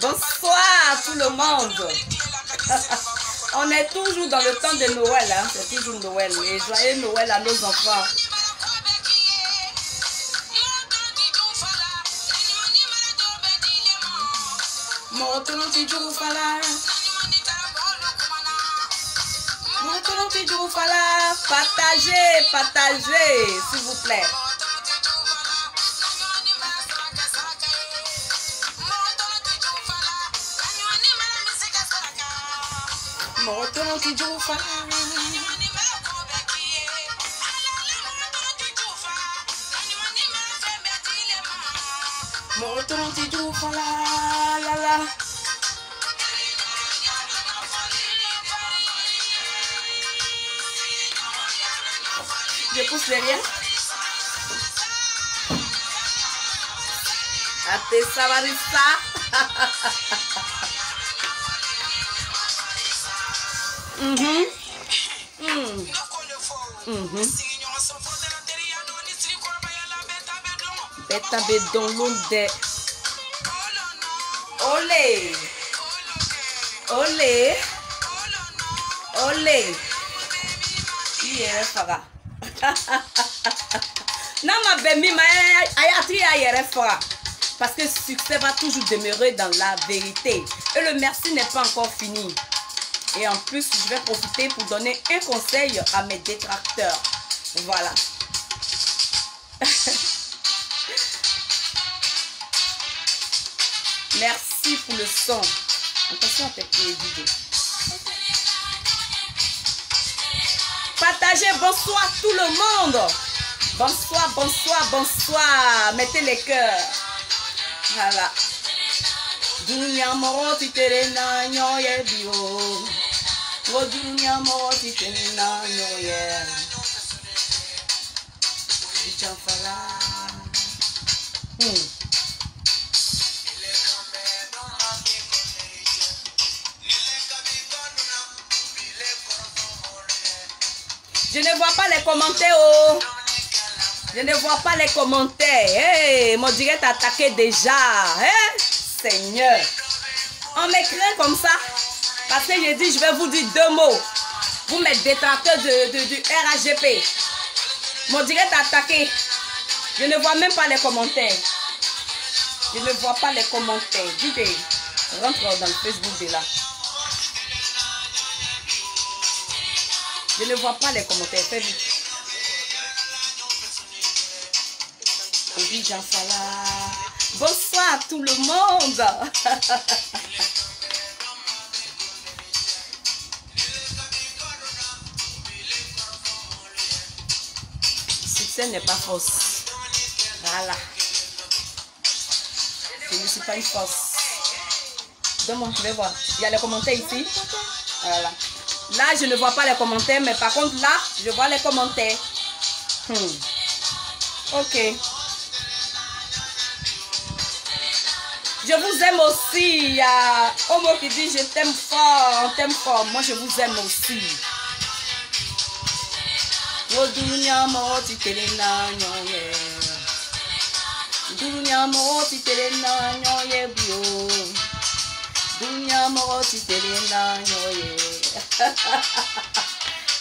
Bonsoir tout le monde. On est toujours dans le temps de Noël, hein? C'est toujours Noël. Et joyeux Noël à nos enfants. Partagez, partagez, s'il vous plaît. Je pousse derrière. Ate savarissa. Beta bedon lunde. Olé. Olé. Olé. Hier fara. Non ma bébé ma ayatri ayer fara. Parce que le succès va toujours demeurer dans la vérité. Et le merci n'est pas encore fini. Et en plus, je vais profiter pour donner un conseil à mes détracteurs. Voilà. Merci pour le son. Attention à tes pieds vidéos. Partagez, bonsoir tout le monde. Bonsoir, bonsoir, bonsoir. Mettez les cœurs. Voilà. Dunia moro titerena nyoye bio. O dunia moro titerena nyoye. Dichanfala. Je ne vois pas les commentaires. Oh. Je ne vois pas les commentaires. Hey, mon direct attaqué déjà. Hey, Seigneur. On m'écrit comme ça. Parce que j'ai dit, je vais vous dire deux mots. Vous m'êtes détracteurs du RAGP. Mon direct attaqué. Je ne vois même pas les commentaires. Je ne vois pas les commentaires. Dites, rentre dans le Facebook de là. Je ne vois pas les commentaires. Fais vite. Bonsoir tout le monde. Succès n'est pas fausse. Voilà. Je ne suis pas une fausse. Donne-moi, je vais voir. Il y a les commentaires ici. Voilà. Là, je ne vois pas les commentaires, mais par contre, là, je vois les commentaires. Ok. Je vous aime aussi. Il y a Homo qui dit je t'aime fort, on t'aime fort. Moi, je vous aime aussi.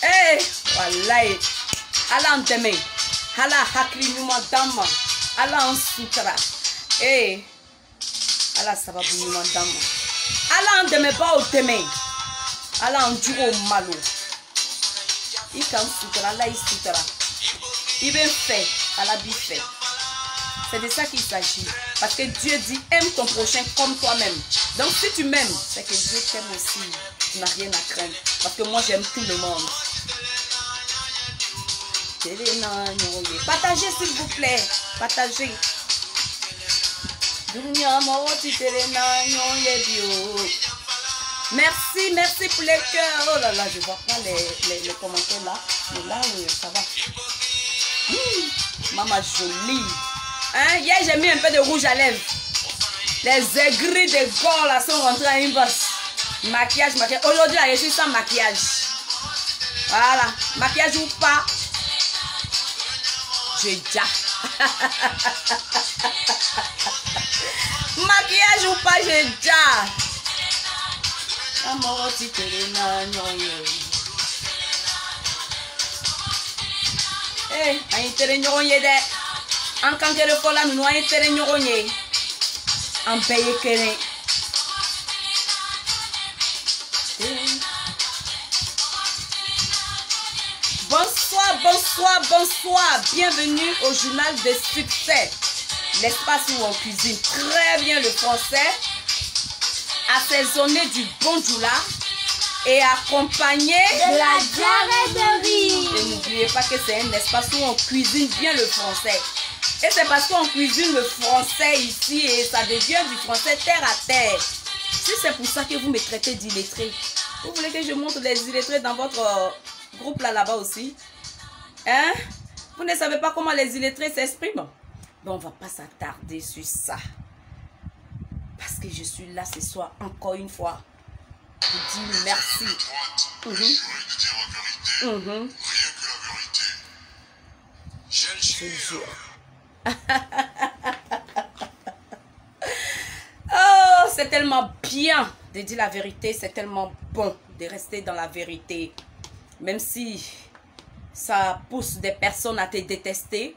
Hey, wallahi. Allah en demain. Allah hakli numa dama. Allah en sutra. Hey. Allah sababu numa dama. Allah en demain pas au demain. Allah en duro malo. Il can sutra, Allah il sutra. Il veut faire, Allah dit fait. C'est de ça qu'il s'agit. Parce que Dieu dit, aime ton prochain comme toi-même. Donc si tu m'aimes, c'est que Dieu t'aime aussi. Tu n'as rien à craindre. Parce que moi j'aime tout le monde. Partagez s'il vous plaît. Partagez. Merci, merci pour les cœurs. Oh là là, je ne vois pas les commentaires là. Mais là, ça va. maman jolie. Hein? Hier, j'ai mis un peu de rouge à lèvres. Les aigris de corps là sont rentrés à une bosse. Maquillage, maquillage. Aujourd'hui, je suis sans maquillage. Voilà. Maquillage ou pas. J'ai déjà. Maquillage ou pas, j'ai déjà. Eh, aïe, tere nyoronye de. En kankere kola, nous aïe tere nyoronye. En paye kene. Bonsoir, bonsoir, bonsoir. Bienvenue au journal de succès. L'espace où on cuisine très bien le français, assaisonné du bon djoula et accompagné de la jarret de riz. Et n'oubliez pas que c'est un espace où on cuisine bien le français. Et c'est parce qu'on cuisine le français ici et ça devient du français terre à terre. Si c'est pour ça que vous me traitez d'illettré, vous voulez que je montre les illettrés dans votre groupe là-bas aussi? Hein? Vous ne savez pas comment les illettrés s'expriment? Donc on ne va pas s'attarder sur ça. Parce que je suis là ce soir encore une fois pour dire merci. Rien que la vérité. Je le jure. Oh, c'est tellement bien de dire la vérité. C'est tellement bon de rester dans la vérité. Même si ça pousse des personnes à te détester,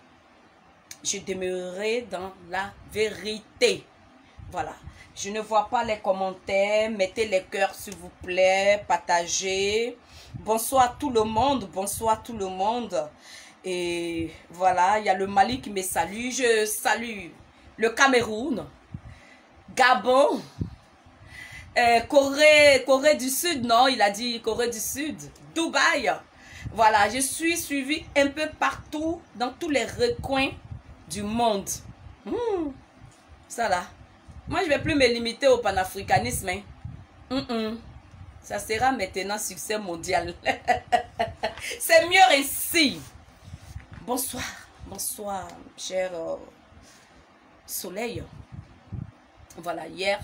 je demeurerai dans la vérité. Voilà. Je ne vois pas les commentaires. Mettez les cœurs s'il vous plaît. Partagez. Bonsoir tout le monde. Bonsoir tout le monde. Et voilà, il y a le Mali qui me salue. Je salue le Cameroun, Gabon, Corée du Sud. Non, il a dit Corée du Sud. Dubaï. Voilà, je suis suivie un peu partout, dans tous les recoins du monde. Ça là. Moi, je ne vais plus me limiter au panafricanisme. Hein. Ça sera maintenant succès mondial. C'est mieux ainsi. Bonsoir. Bonsoir, cher soleil. Voilà, hier,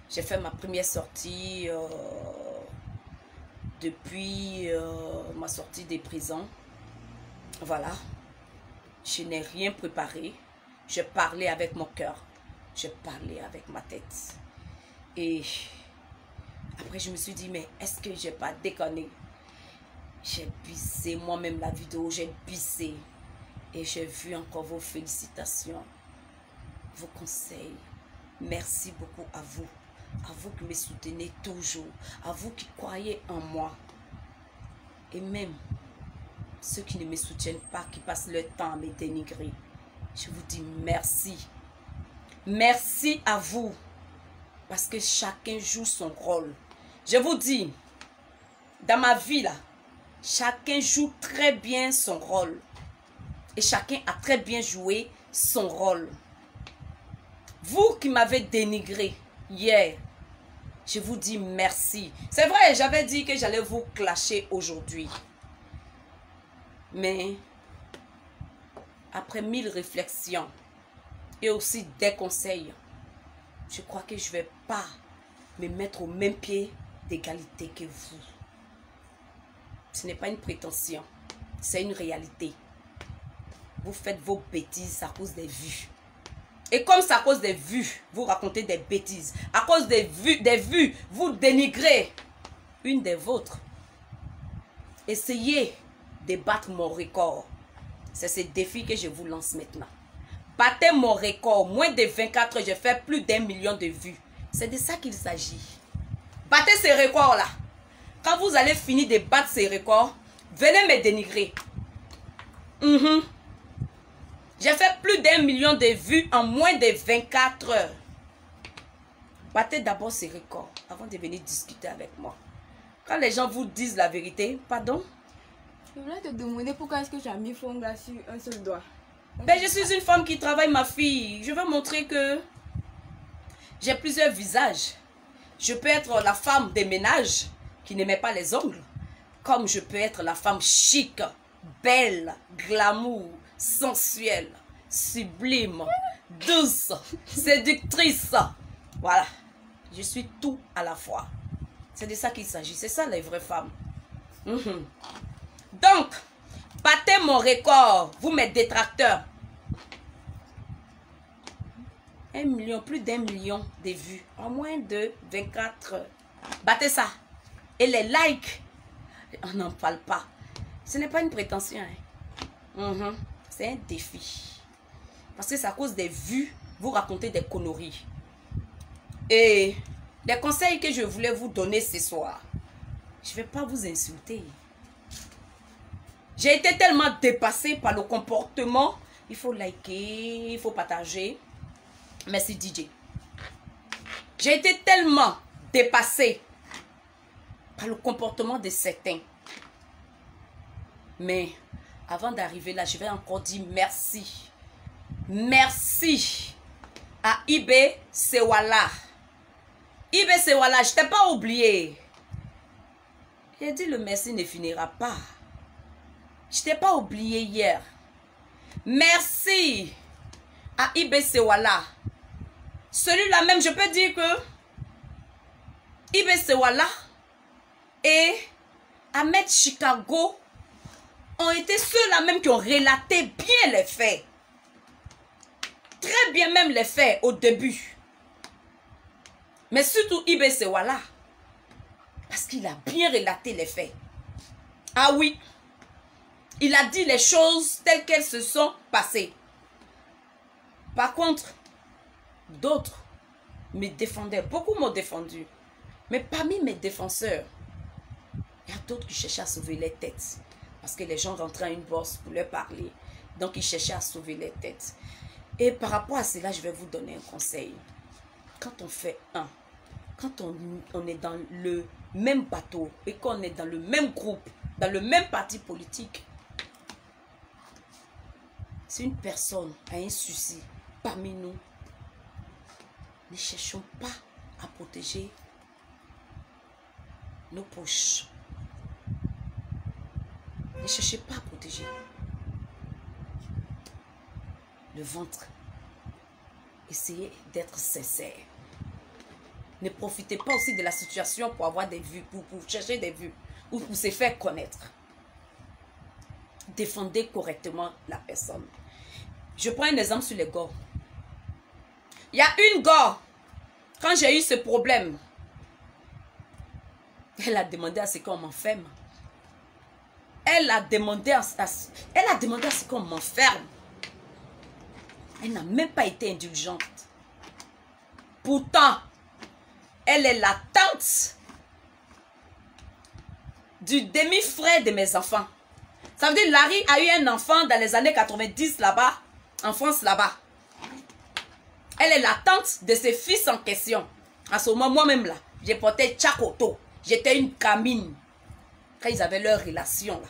j'ai fait ma première sortie depuis ma sortie des prisons. Voilà. Je n'ai rien préparé. Je parlais avec mon cœur. Je parlais avec ma tête. Et après, je me suis dit, mais est-ce que je n'ai pas déconné? J'ai bissé moi-même la vidéo, j'ai bissé. Et j'ai vu encore vos félicitations, vos conseils. Merci beaucoup à vous qui me soutenez toujours, à vous qui croyez en moi. Et même ceux qui ne me soutiennent pas, qui passent leur temps à me dénigrer. Je vous dis merci. Merci à vous, parce que chacun joue son rôle. Je vous dis, dans ma vie là, chacun joue très bien son rôle. Et chacun a très bien joué son rôle. Vous qui m'avez dénigré hier, je vous dis merci. C'est vrai, j'avais dit que j'allais vous clasher aujourd'hui. Mais après 1000 réflexions, et aussi des conseils, je crois que je ne vais pas me mettre au même pied d'égalité que vous. Ce n'est pas une prétention, c'est une réalité. Vous faites vos bêtises à cause des vues. Et comme c'est à cause des vues, vous racontez des bêtises. À cause des vues, vous dénigrez une des vôtres. Essayez de battre mon record. C'est ce défi que je vous lance maintenant. Battez mon record. Moins de 24 heures, j'ai fait plus d'1 million de vues. C'est de ça qu'il s'agit. Battez ces records-là. Quand vous allez finir de battre ces records, venez me dénigrer. J'ai fait plus d'1 million de vues en moins de 24 heures. Battez d'abord ces records avant de venir discuter avec moi. Quand les gens vous disent la vérité, pardon? Je voulais te demander pourquoi est-ce que tu as mis fond là sur un seul doigt. Ben, je suis une femme qui travaille, ma fille. Je veux montrer que j'ai plusieurs visages. Je peux être la femme des ménages qui n'aimait pas les ongles. Comme je peux être la femme chic, belle, glamour, sensuelle, sublime, douce, séductrice. Voilà. Je suis tout à la fois. C'est de ça qu'il s'agit. C'est ça les vraies femmes. Donc, battez mon record, vous mes détracteurs. 1 million, plus d'1 million de vues en moins de 24 heures. Battez ça. Et les likes, on n'en parle pas. Ce n'est pas une prétention. Hein. C'est un défi. Parce que c'est à cause des vues, vous racontez des conneries. Et les conseils que je voulais vous donner ce soir, je ne vais pas vous insulter. J'ai été tellement dépassée par le comportement. Il faut liker, il faut partager. Merci DJ. J'ai été tellement dépassée par le comportement de certains. Mais avant d'arriver là, je vais encore dire merci. Merci à Ibé Sewala. Ibé Sewala, je ne t'ai pas oublié. J'ai dit le merci ne finira pas. Je ne t'ai pas oublié hier. Merci à Ibé Sewala. Celui-là même, je peux dire que Ibé Sewala et Ahmed Chicago ont été ceux-là même qui ont relaté bien les faits. Très bien même les faits au début. Mais surtout Ibé Sewala. Parce qu'il a bien relaté les faits. Ah oui. Il a dit les choses telles qu'elles se sont passées. Par contre, d'autres me défendaient. Beaucoup m'ont défendu. Mais parmi mes défenseurs, il y a d'autres qui cherchaient à sauver les têtes. Parce que les gens rentraient à une bourse pour leur parler. Donc, ils cherchaient à sauver les têtes. Et par rapport à cela, je vais vous donner un conseil. Quand on fait quand on est dans le même bateau et qu'on est dans le même groupe, dans le même parti politique, si une personne a un souci parmi nous, ne cherchons pas à protéger nos poches. Ne cherchez pas à protéger le ventre. Essayez d'être sincère. Ne profitez pas aussi de la situation pour avoir des vues, pour chercher des vues ou pour se faire connaître. Défendez correctement la personne. Je prends un exemple sur les gars. Il y a une gars, quand j'ai eu ce problème, elle a demandé à ce qu'on m'enferme. Elle a demandé à ce qu'on m'enferme. Elle n'a même pas été indulgente. Pourtant, elle est la tante du demi-frère de mes enfants. Ça veut dire Larry a eu un enfant dans les années 90 là-bas, en France là-bas. Elle est la tante de ses fils en question. À ce moment, moi-même là, j'ai porté Tchakoto. J'étais une camine. Quand ils avaient leur relation là.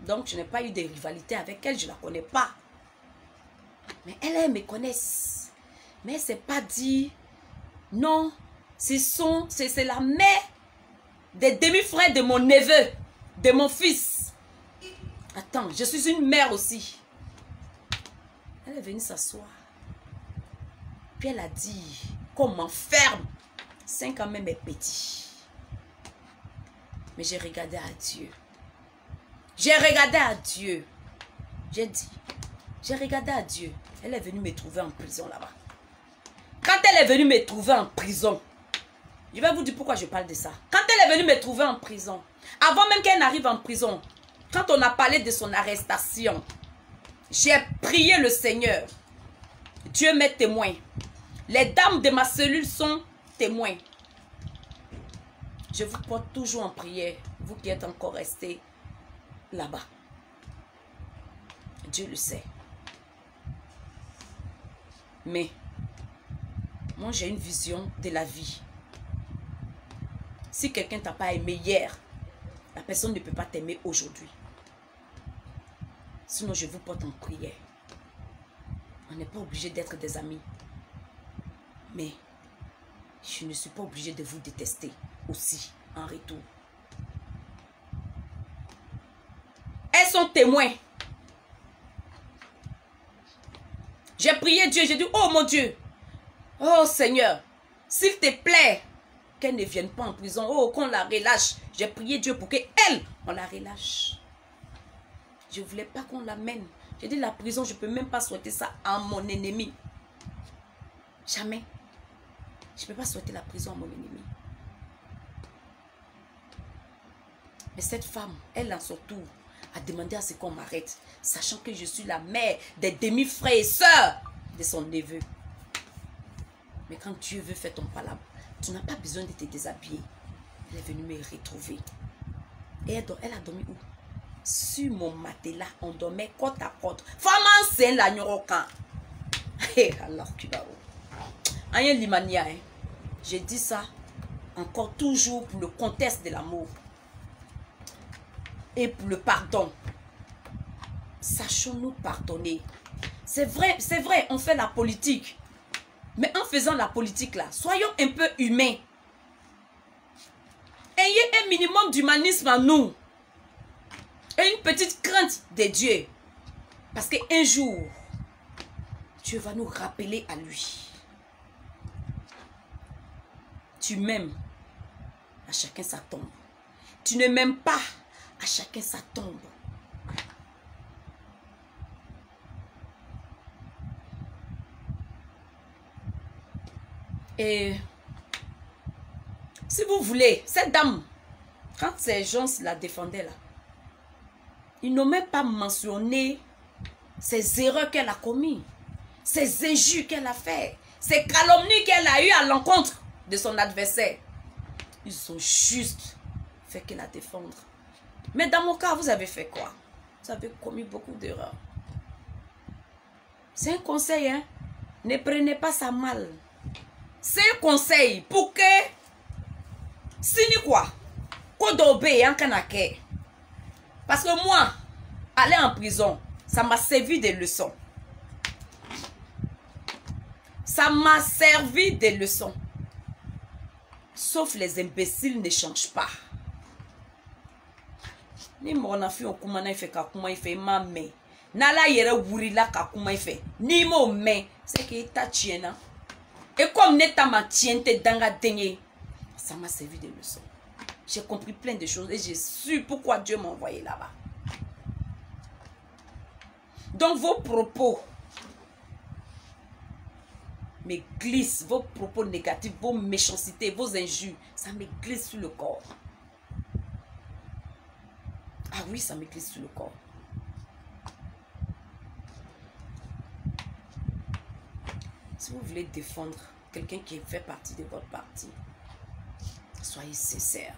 Donc, je n'ai pas eu de rivalité avec elle. Je ne la connais pas. Mais elle me connaissent. Mais elle ne s'est pas dit... Non, c'est la mère des demi-frères de mon neveu, de mon fils. Attends, je suis une mère aussi. Elle est venue s'asseoir. Puis elle a dit qu'on m'enferme. 5 ans même est petit. Mais j'ai regardé à Dieu. J'ai regardé à Dieu. J'ai dit, j'ai regardé à Dieu. Elle est venue me trouver en prison là-bas. Quand elle est venue me trouver en prison, je vais vous dire pourquoi je parle de ça. Quand elle est venue me trouver en prison, avant même qu'elle n'arrive en prison, quand on a parlé de son arrestation, j'ai prié le Seigneur. Dieu m'est témoin. Les dames de ma cellule sont témoins. Je vous porte toujours en prière, vous qui êtes encore restés là-bas. Dieu le sait. Mais moi, j'ai une vision de la vie. Si quelqu'un ne t'a pas aimé hier, la personne ne peut pas t'aimer aujourd'hui. Sinon, je vous porte en prière. On n'est pas obligé d'être des amis. Mais je ne suis pas obligé de vous détester aussi en retour. Elles sont témoins. J'ai prié Dieu, j'ai dit, oh mon Dieu, oh Seigneur, s'il te plaît, qu'elle ne vienne pas en prison, oh, qu'on la relâche. J'ai prié Dieu pour qu'elle, on la relâche. Je ne voulais pas qu'on l'amène. J'ai dit, la prison, je ne peux même pas souhaiter ça à mon ennemi. Jamais. Je ne peux pas souhaiter la prison à mon ennemi. Mais cette femme, elle en surtout a demandé à ce qu'on m'arrête, sachant que je suis la mère des demi-frères et sœurs de son neveu. Mais quand Dieu veut faire ton palabre, tu n'as pas besoin de te déshabiller. Elle est venue me retrouver. Et elle a dormi où? Sur mon matelas, on dormait côte à côte. Femme c'est la nyorokan. Alors, Aïe Limania, j'ai dit ça encore toujours pour le contexte de l'amour et pour le pardon. Sachons-nous pardonner. C'est vrai, on fait la politique. Mais en faisant la politique là, soyons un peu humains. Ayez un minimum d'humanisme en nous. Et une petite crainte de Dieu. Parce qu'un jour, Dieu va nous rappeler à lui. Tu m'aimes, à chacun sa tombe. Tu ne m'aimes pas, à chacun sa tombe. Et si vous voulez, cette dame, quand ces gens la défendaient là, ils n'ont même pas mentionné ces erreurs qu'elle a commises, ces injures qu'elle a fait, ces calomnies qu'elle a eues à l'encontre de son adversaire. Ils ont juste fait que la défendre. Mais dans mon cas, vous avez fait quoi? Vous avez commis beaucoup d'erreurs. C'est un conseil, hein? Ne prenez pas ça mal. C'est un conseil pour que si ni quoi Kodobé en Kanake. Parce que moi, aller en prison, ça m'a servi de leçons. Ça m'a servi de leçons. Sauf les imbéciles ne changent pas. Ni mon enfant comment il fait comment il fait ma main. Nala yere wurila comment il fait. Ni mon main, c'est que ta tienne. Et comme neta ma tienne dans la dernière, ça m'a servi de leçons. J'ai compris plein de choses et j'ai su pourquoi Dieu m'a envoyé là-bas. Donc vos propos me glissent, vos propos négatifs, vos méchancetés, vos injures, ça me glisse sur le corps. Ah oui, ça me glisse sur le corps. Si vous voulez défendre quelqu'un qui fait partie de votre parti, soyez sincère.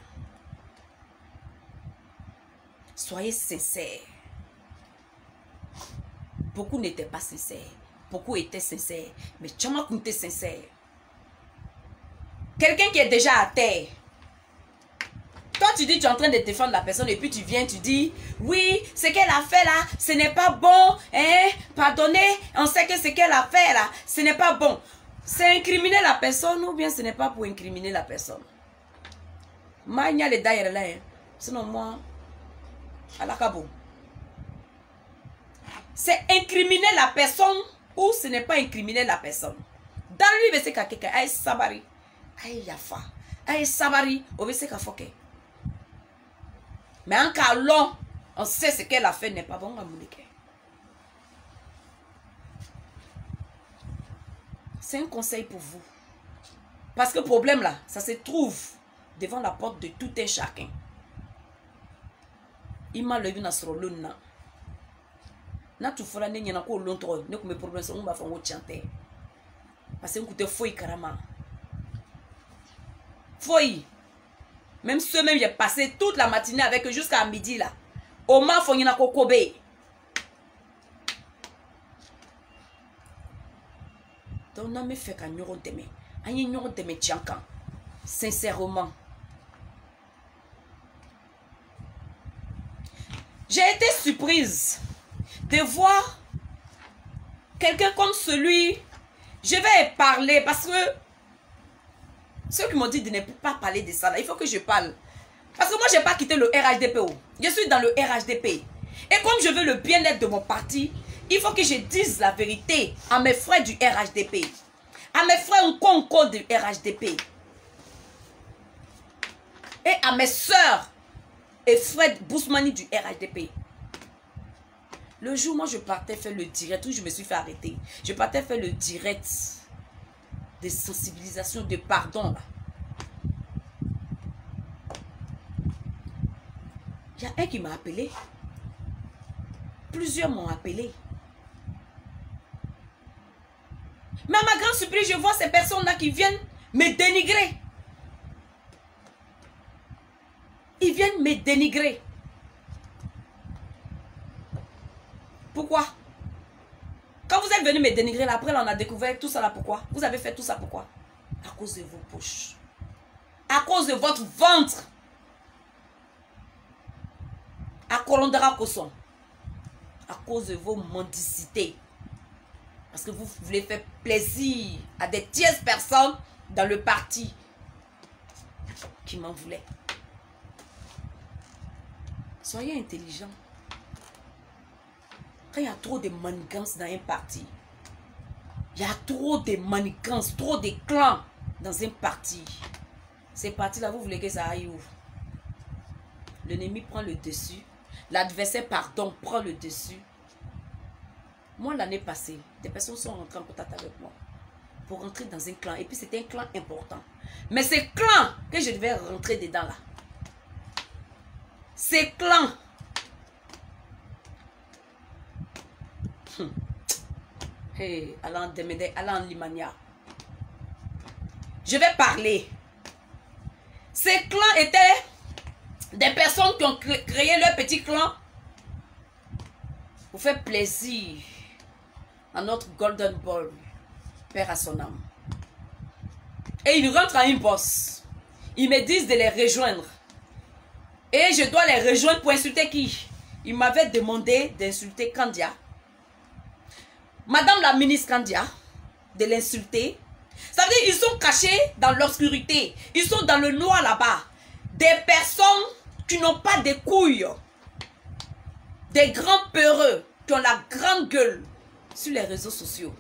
Soyez sincère. Beaucoup n'étaient pas sincères. Beaucoup étaient sincères. Mais Tchama était sincère. Quelqu'un qui est déjà à terre. Toi, tu dis, tu es en train de défendre la personne et puis tu viens, tu dis, oui, ce qu'elle a fait là, ce n'est pas bon. Hein? Pardonnez, on sait que ce qu'elle a fait là, ce n'est pas bon. C'est incriminer la personne ou bien ce n'est pas pour incriminer la personne. Moi, il y a les daïres là. Sinon, moi, à la cabo. C'est incriminer la personne ou ce n'est pas incriminer la personne. Dans lui, c'est quelqu'un aïe sabari, aïe yafa, aïe sabari, on sait qu'à foke. Mais en cas long, on sait ce qu'elle a fait n'est pas bon à mounique. C'est un conseil pour vous. Parce que le problème là, ça se trouve devant la porte de tout un chacun. Il m'a levé dans ce rôle là. Na tu fera ne nyana ko lonto ne ko me problème so mba fa wo chanter parce que écoutez foi carama foi même ce même j'ai passé toute la matinée avec eux jusqu'à midi là au ma fo nyana ko kobe donc na me fait ka nyoro deme anyi nyoro deme tiankan sincèrement. J'ai été surprise de voir quelqu'un comme celui. Je vais parler parce que ceux qui m'ont dit de ne pas parler de ça là, il faut que je parle. Parce que moi je n'ai pas quitté le RHDP. Je suis dans le RHDP. Et comme je veux le bien-être de mon parti, Il faut que je dise la vérité à mes frères du RHDP. À mes frères Nkonko du RHDP. Et à mes soeurs et frères Bousmani du RHDP. Le jour, moi, je partais faire le direct, où je me suis fait arrêter. Je partais faire le direct de sensibilisation, de pardon. Là. Il y a un qui m'a appelé. Plusieurs m'ont appelé. Mais à ma grande surprise, je vois ces personnes-là qui viennent me dénigrer. Ils viennent me dénigrer. Pourquoi? Quand vous êtes venu me dénigrer, là, après, là, on a découvert tout ça là. Pourquoi? Vous avez fait tout ça pourquoi? À cause de vos poches. À cause de votre ventre. À Kolondera Kosson. À cause de vos mendicités. Parce que vous voulez faire plaisir à des tierces personnes dans le parti qui m'en voulaient. Soyez intelligents. Quand il y a trop de manigances dans un parti, il y a trop de manigances, trop de clans dans un parti. Ces partis-là, vous voulez que ça aille où? L'ennemi prend le dessus. L'adversaire, pardon, prend le dessus. Moi, l'année passée, des personnes sont rentrées en contact avec moi pour rentrer dans un clan. Et puis, c'était un clan important. Mais ce clan que je devais rentrer dedans là, ces clans, hey, Alain Demede, Alain Limania, je vais parler. Ces clans étaient des personnes qui ont créé leur petit clan pour faire plaisir à notre Golden Boy, père à son âme. Et ils rentrent à une bosse. Ils me disent de les rejoindre. Et je dois les rejoindre pour insulter qui? Ils m'avaient demandé d'insulter Kandia. Madame la ministre Kandia, de l'insulter. Ça veut dire qu'ils sont cachés dans l'obscurité. Ils sont dans le noir là-bas. Des personnes qui n'ont pas de couilles. Des grands peureux qui ont la grande gueule sur les réseaux sociaux.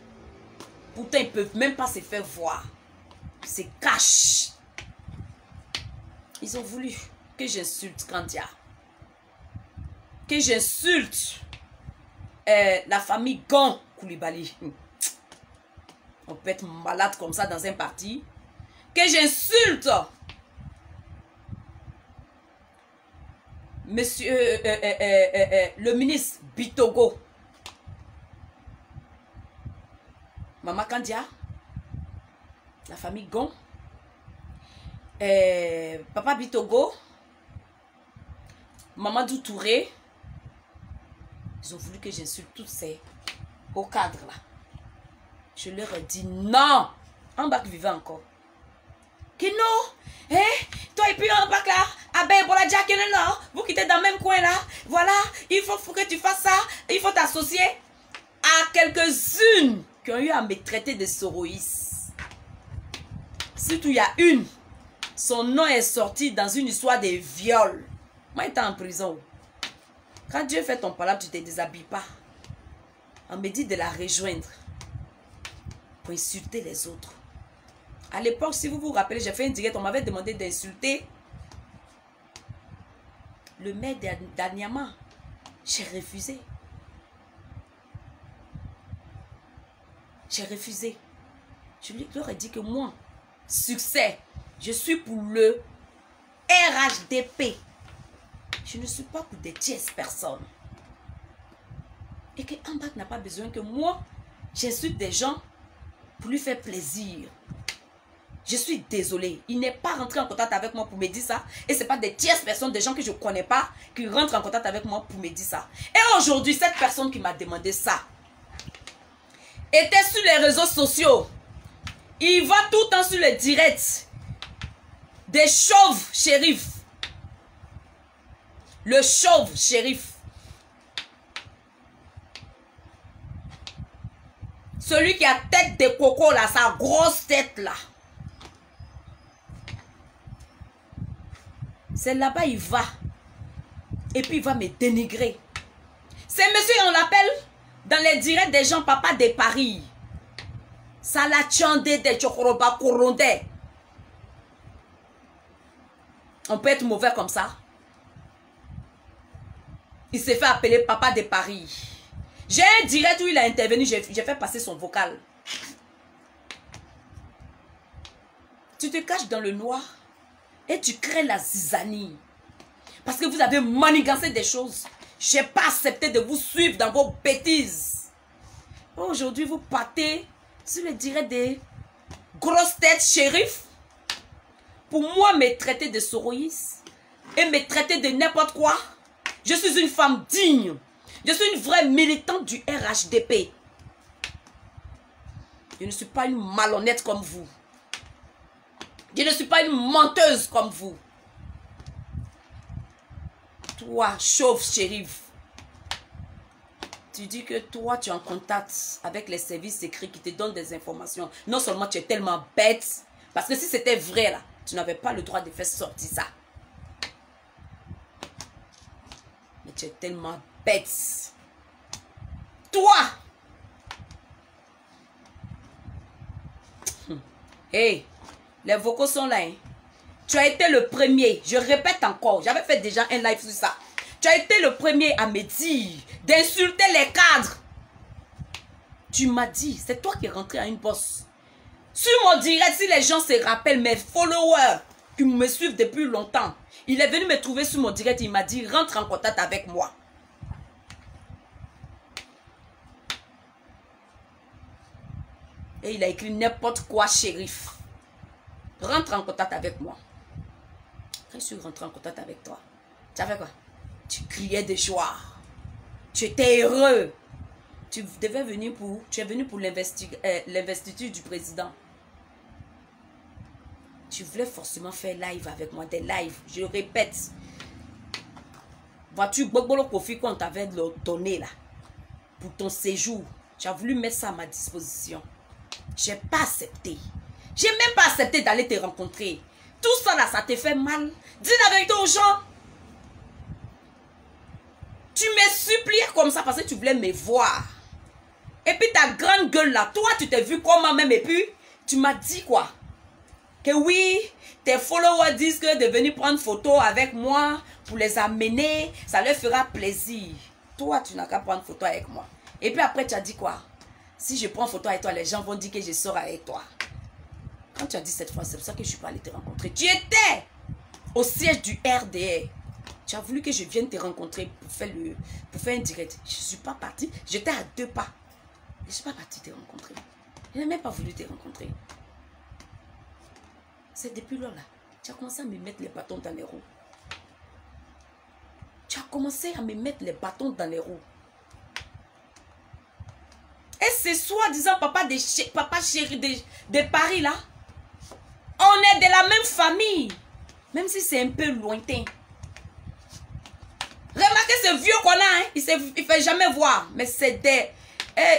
Pourtant, ils ne peuvent même pas se faire voir. C'est cash. Ils ont voulu que j'insulte Kandia. Que j'insulte la famille Gon Koulibaly. On peut être malade comme ça dans un parti. Que j'insulte monsieur le ministre Bitogo. Maman Kandia. La famille Gon. Papa Bitogo. Mamadou Touré. Ils ont voulu que j'insulte tous ces hauts cadres là. Je leur ai dit non. En bas qui vivait encore. Que non. Toi et puis en bas là. Abe Boladja que non. Vous qui êtes dans le même coin là. Voilà. Il faut que tu fasses ça. Il faut t'associer à quelques-unes qui ont eu à me traiter de soroïs. Surtout il y a une. Son nom est sorti dans une histoire de viol. Moi j'étais en prison. Quand Dieu fait ton palabre, tu ne te déshabilles pas. On me dit de la rejoindre pour insulter les autres. À l'époque, si vous vous rappelez, j'ai fait un direct, on m'avait demandé d'insulter le maire d'Anyama. J'ai refusé. J'ai refusé. Je lui leur ai dit que moi, succès, je suis pour le RHDP. Je ne suis pas pour des tierces personnes. Et que Ambak n'a pas besoin que moi, j'insulte des gens pour lui faire plaisir. Je suis désolée. Il n'est pas rentré en contact avec moi pour me dire ça. Et ce n'est pas des tierces personnes, des gens que je ne connais pas, qui rentrent en contact avec moi pour me dire ça. Et aujourd'hui, cette personne qui m'a demandé ça était sur les réseaux sociaux. Il va tout le temps sur les directs des chauves shérifs. Le chauve shérif. Celui qui a tête de coco là, sa grosse tête là. C'est là-bas il va. Et puis il va me dénigrer. C'est monsieur, on l'appelle dans dans les directs des gens, papa de Paris. Ça la tchande de Chokoroba Koronde. On peut être mauvais comme ça. Il s'est fait appeler papa de Paris. J'ai un direct où il a intervenu, j'ai fait passer son vocal. Tu te caches dans le noir et tu crées la zizanie. Parce que vous avez manigancé des choses. Je n'ai pas accepté de vous suivre dans vos bêtises. Aujourd'hui, vous partez sur le direct des grosses têtes shérifs. Pour moi, me traiter de soroïs et me traiter de n'importe quoi. Je suis une femme digne. Je suis une vraie militante du RHDP. Je ne suis pas une malhonnête comme vous. Je ne suis pas une menteuse comme vous. Toi, chauve shérif, tu dis que toi, tu es en contact avec les services secrets qui te donnent des informations. Non seulement tu es tellement bête, parce que si c'était vrai, là, tu n'avais pas le droit de faire sortir ça. Mais tu es tellement bête. Toi! Hey, les vocaux sont là. Hein. Tu as été le premier, je répète encore, j'avais fait déjà un live sur ça. Tu as été le premier à me dire d'insulter les cadres. Tu m'as dit, c'est toi qui es rentré à une bosse. Sur mon direct, si les gens se rappellent, mes followers qui me suivent depuis longtemps, il est venu me trouver sur mon direct, il m'a dit, rentre en contact avec moi. Et il a écrit n'importe quoi, shérif. Rentre en contact avec moi. Quand je suis rentré en contact avec toi, tu as fait quoi? Tu criais de joie. Tu étais heureux. Tu devais venir pour... Tu es venu pour l'investiture du président. Tu voulais forcément faire live avec moi, des lives. Je répète. Vois-tu, Bogbolo Kofi qu'on t'avait donné là, pour ton séjour. Tu as voulu mettre ça à ma disposition. Je n'ai pas accepté. Je n'ai même pas accepté d'aller te rencontrer. Tout ça là, ça te fait mal. Dis la vérité aux gens. Tu me suppliais comme ça parce que tu voulais me voir. Et puis ta grande gueule là, toi tu t'es vu comment même et puis tu m'as dit quoi? Que oui, tes followers disent que de venir prendre photo avec moi pour les amener, ça leur fera plaisir. Toi tu n'as qu'à prendre photo avec moi. Et puis après tu as dit quoi? Si je prends photo avec toi, les gens vont dire que je sors avec toi. Quand tu as dit cette fois, c'est pour ça que je ne suis pas allée te rencontrer. Tu étais au siège du RDR. Tu as voulu que je vienne te rencontrer pour faire un direct. Je ne suis pas partie. J'étais à 2 pas. Je ne suis pas partie te rencontrer. Je n'ai même pas voulu te rencontrer. C'est depuis là, tu as commencé à me mettre les bâtons dans les roues. Tu as commencé à me mettre les bâtons dans les roues. Et c'est soi-disant papa chéri de Paris là. On est de la même famille. Même si c'est un peu lointain. Remarquez ce vieux qu'on a, hein? Il ne fait jamais voir. Mais c'est des...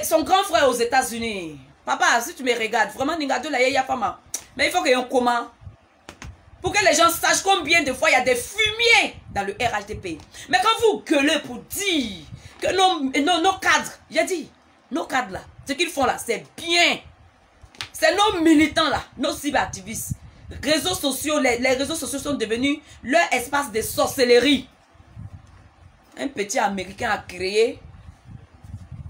son grand frère aux États-Unis. Papa, si tu me regardes, vraiment, mais il faut qu'il y ait un commun. Pour que les gens sachent combien de fois il y a des fumiers dans le RHDP. Mais quand vous gueulez pour dire que nos cadres, j'ai dit, nos cadres là, ce qu'ils font là, c'est bien. C'est nos militants là, nos cyberactivistes. Réseaux sociaux, les réseaux sociaux sont devenus leur espace de sorcellerie. Un petit Américain a créé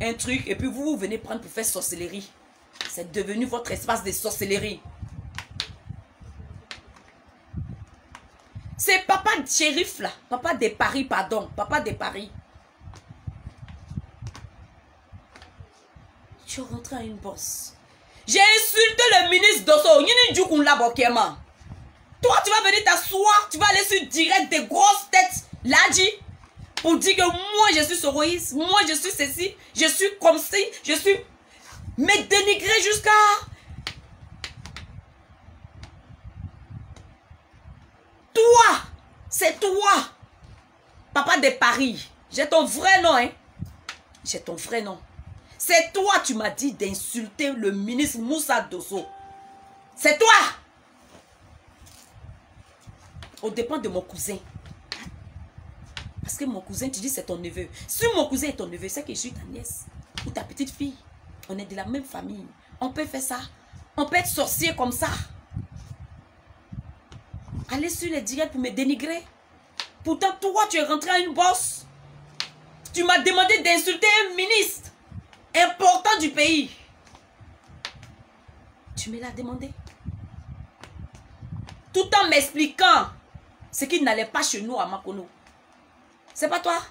un truc et puis vous venez prendre pour faire sorcellerie. C'est devenu votre espace de sorcellerie. C'est papa de shérif là, papa de Paris, pardon, papa de Paris. Tu es rentré à une bosse. J'ai insulté le ministre Dosso. Toi, tu vas venir t'asseoir, tu vas aller sur direct des grosses têtes, là, dit, pour dire que moi, je suis soroïste, moi, je suis ceci, je suis comme ci, je suis... Mais dénigrer jusqu'à... Toi, c'est toi, papa de Paris. J'ai ton vrai nom, hein. J'ai ton vrai nom. C'est toi, tu m'as dit d'insulter le ministre Moussa Dosso. C'est toi. Au dépend de mon cousin. Parce que mon cousin, tu dis c'est ton neveu. Si mon cousin est ton neveu, c'est que je suis ta nièce. ou ta petite fille. On est de la même famille. On peut faire ça. On peut être sorcier comme ça. Aller sur les directs pour me dénigrer. Pourtant, toi, tu es rentré à une bosse. Tu m'as demandé d'insulter un ministre important du pays. Tu me l'as demandé. Tout en m'expliquant ce qui n'allait pas chez nous à Makono. C'est pas toi?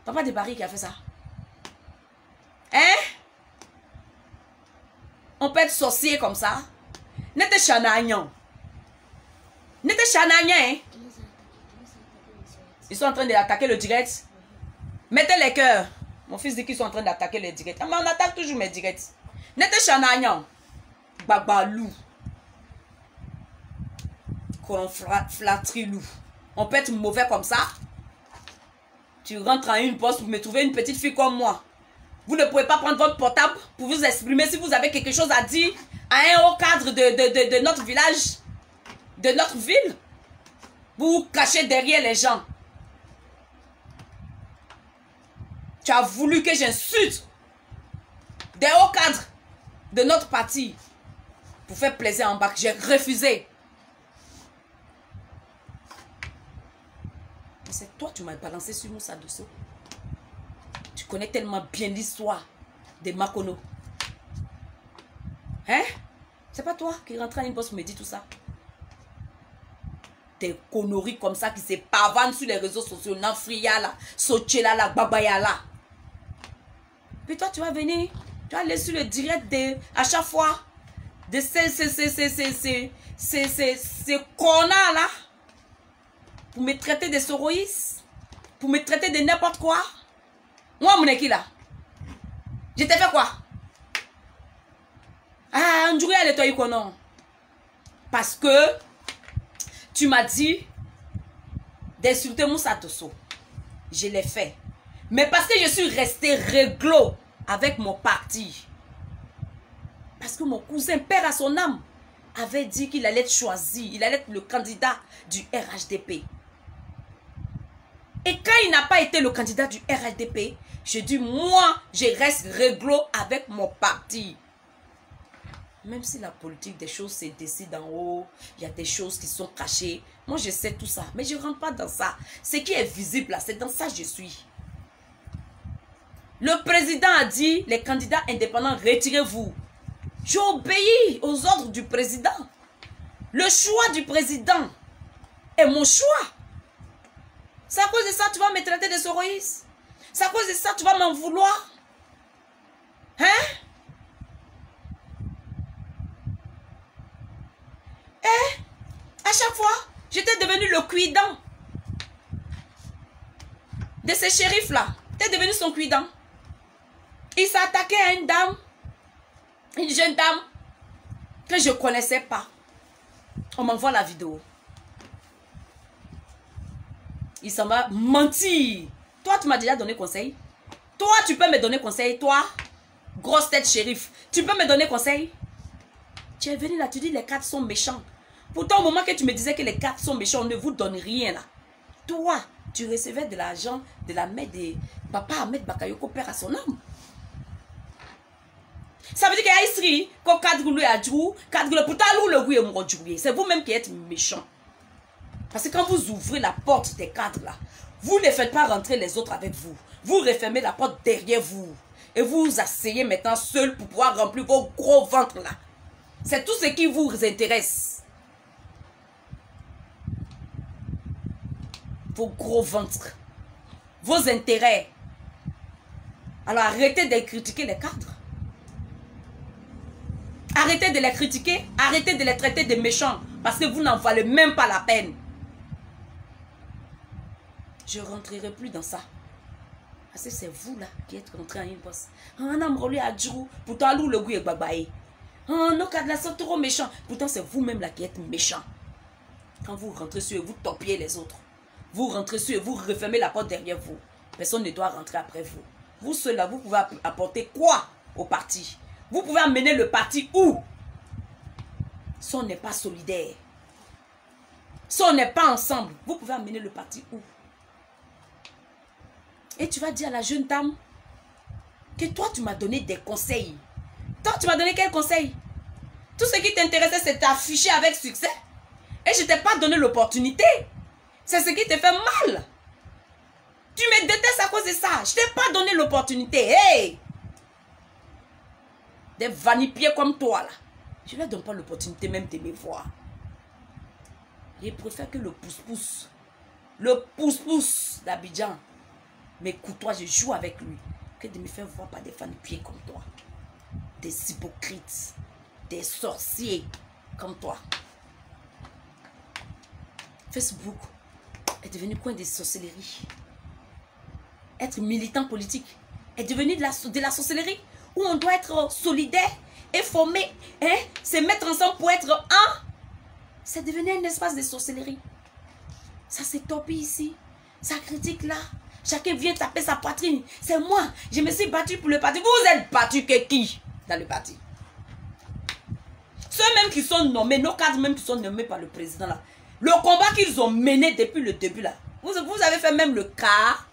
Papa de Paris qui a fait ça. Hein? On peut être sorcier comme ça. N'était chanagnan. N'était chanagnan, hein? Ils sont en train d'attaquer le direct. Mettez les cœurs. Mon fils dit qu'ils sont en train d'attaquer les directs. Mais on attaque toujours mes directs. N'était chanagnan. Babalou. Flatrilou. On peut être mauvais comme ça. Tu rentres en une poste pour me trouver une petite fille comme moi. Vous ne pouvez pas prendre votre portable pour vous exprimer si vous avez quelque chose à dire à un haut cadre de notre village, de notre ville. Vous vous cachez derrière les gens. Tu as voulu que j'insulte des hauts cadres de notre parti pour faire plaisir en bas. J'ai refusé. Mais c'est toi, tu m'as balancé sur Moussa Dosso. Tu connais tellement bien l'histoire de Makono. Hein? C'est pas toi qui rentre à une poste et me dit tout ça. Des conneries comme ça qui se pavanent sur les réseaux sociaux. Nanfria là, Sochela là, Babaya là. Puis toi, tu vas venir, tu vas aller sur le direct à chaque fois de ces connards là pour me traiter de soroïs, pour me traiter de n'importe quoi. Moi, mon équipe là, je t'ai fait quoi? Ah, on dirait à l'étoile non. Parce que tu m'as dit d'insulter Moussa Dosso. Je l'ai fait. Mais parce que je suis resté réglo avec mon parti. Parce que mon cousin, père à son âme, avait dit qu'il allait être choisi. Il allait être le candidat du RHDP. Et quand il n'a pas été le candidat du RHDP, je dis, moi, je reste réglo avec mon parti. Même si la politique des choses se décide en haut, il y a des choses qui sont cachées. Moi, je sais tout ça. Mais je ne rentre pas dans ça. Ce qui est visible là, c'est dans ça que je suis. Le président a dit, les candidats indépendants, retirez-vous. J'ai obéi aux ordres du président. Le choix du président est mon choix. C'est à cause de ça que tu vas me traiter de soroïs. C'est à cause de ça que tu vas m'en vouloir. Hein? Eh? À chaque fois, j'étais devenu le cuidant de ces shérifs-là. T'es devenu son cuidant. Il s'est attaqué à une dame, une jeune dame que je ne connaissais pas. On m'envoie la vidéo. Il s'en va mentir. Toi, tu m'as déjà donné conseil. Toi, tu peux me donner conseil. Toi, grosse tête shérif, tu peux me donner conseil. Tu es venu là, tu dis les quatre sont méchants. Pourtant, au moment que tu me disais que les quatre sont méchants, on ne vous donne rien là. Toi, tu recevais de l'argent de la mère de Papa Ahmed Bakayoko, père à son âme. Ça veut dire qu'il y a ici, quand cadre lui a dit, pourtant le goût est mort. C'est vous-même qui êtes méchant. Parce que quand vous ouvrez la porte des cadres là, vous ne faites pas rentrer les autres avec vous. Vous refermez la porte derrière vous. Et vous vous asseyez maintenant seul pour pouvoir remplir vos gros ventres là. C'est tout ce qui vous intéresse. Vos gros ventres. Vos intérêts. Alors arrêtez de critiquer les cadres. Arrêtez de les critiquer. Arrêtez de les traiter de méchants. Parce que vous n'en valez même pas la peine. Je ne rentrerai plus dans ça. Parce que c'est vous là qui êtes rentré à une bosse. On a m'rôlé à Djurou. Pourtant, l'ou le goût est babaye. Oh, nos cadres sont trop méchants. Pourtant, c'est vous-même là qui êtes méchants. Quand vous rentrez sur eux, vous topiez les autres. Vous rentrez sur eux, vous refermez la porte derrière vous. Personne ne doit rentrer après vous. Vous seul là, vous pouvez apporter quoi au parti? Vous pouvez amener le parti où? Si on n'est pas solidaire, si on n'est pas ensemble, vous pouvez amener le parti où? Et tu vas dire à la jeune dame que toi, tu m'as donné des conseils. Toi, tu m'as donné quel conseil? Tout ce qui t'intéressait, c'est t'afficher avec succès. Et je ne t'ai pas donné l'opportunité. C'est ce qui te fait mal. Tu me détestes à cause de ça. Je ne t'ai pas donné l'opportunité. Hey! Des vanipiers comme toi, là. Je ne leur donne pas l'opportunité même de me voir. Je préfère que le pouce-pouce d'Abidjan m'écoute, toi, je joue avec lui, que de me faire voir par des vanipiers comme toi. Des hypocrites, des sorciers comme toi. Facebook est devenu coin de sorcellerie. Être militant politique est devenu de la sorcellerie où on doit être solidaire et formé, hein, se mettre ensemble pour être un. C'est devenu un espace de sorcellerie. Ça s'étopie ici, ça critique là. Chacun vient taper sa poitrine. C'est moi, je me suis battu pour le parti. Vous êtes battu que qui dans le parti? Ceux même qui sont nommés, nos cadres même qui sont nommés par le président là. Le combat qu'ils ont mené depuis le début là. Vous avez fait même le quart.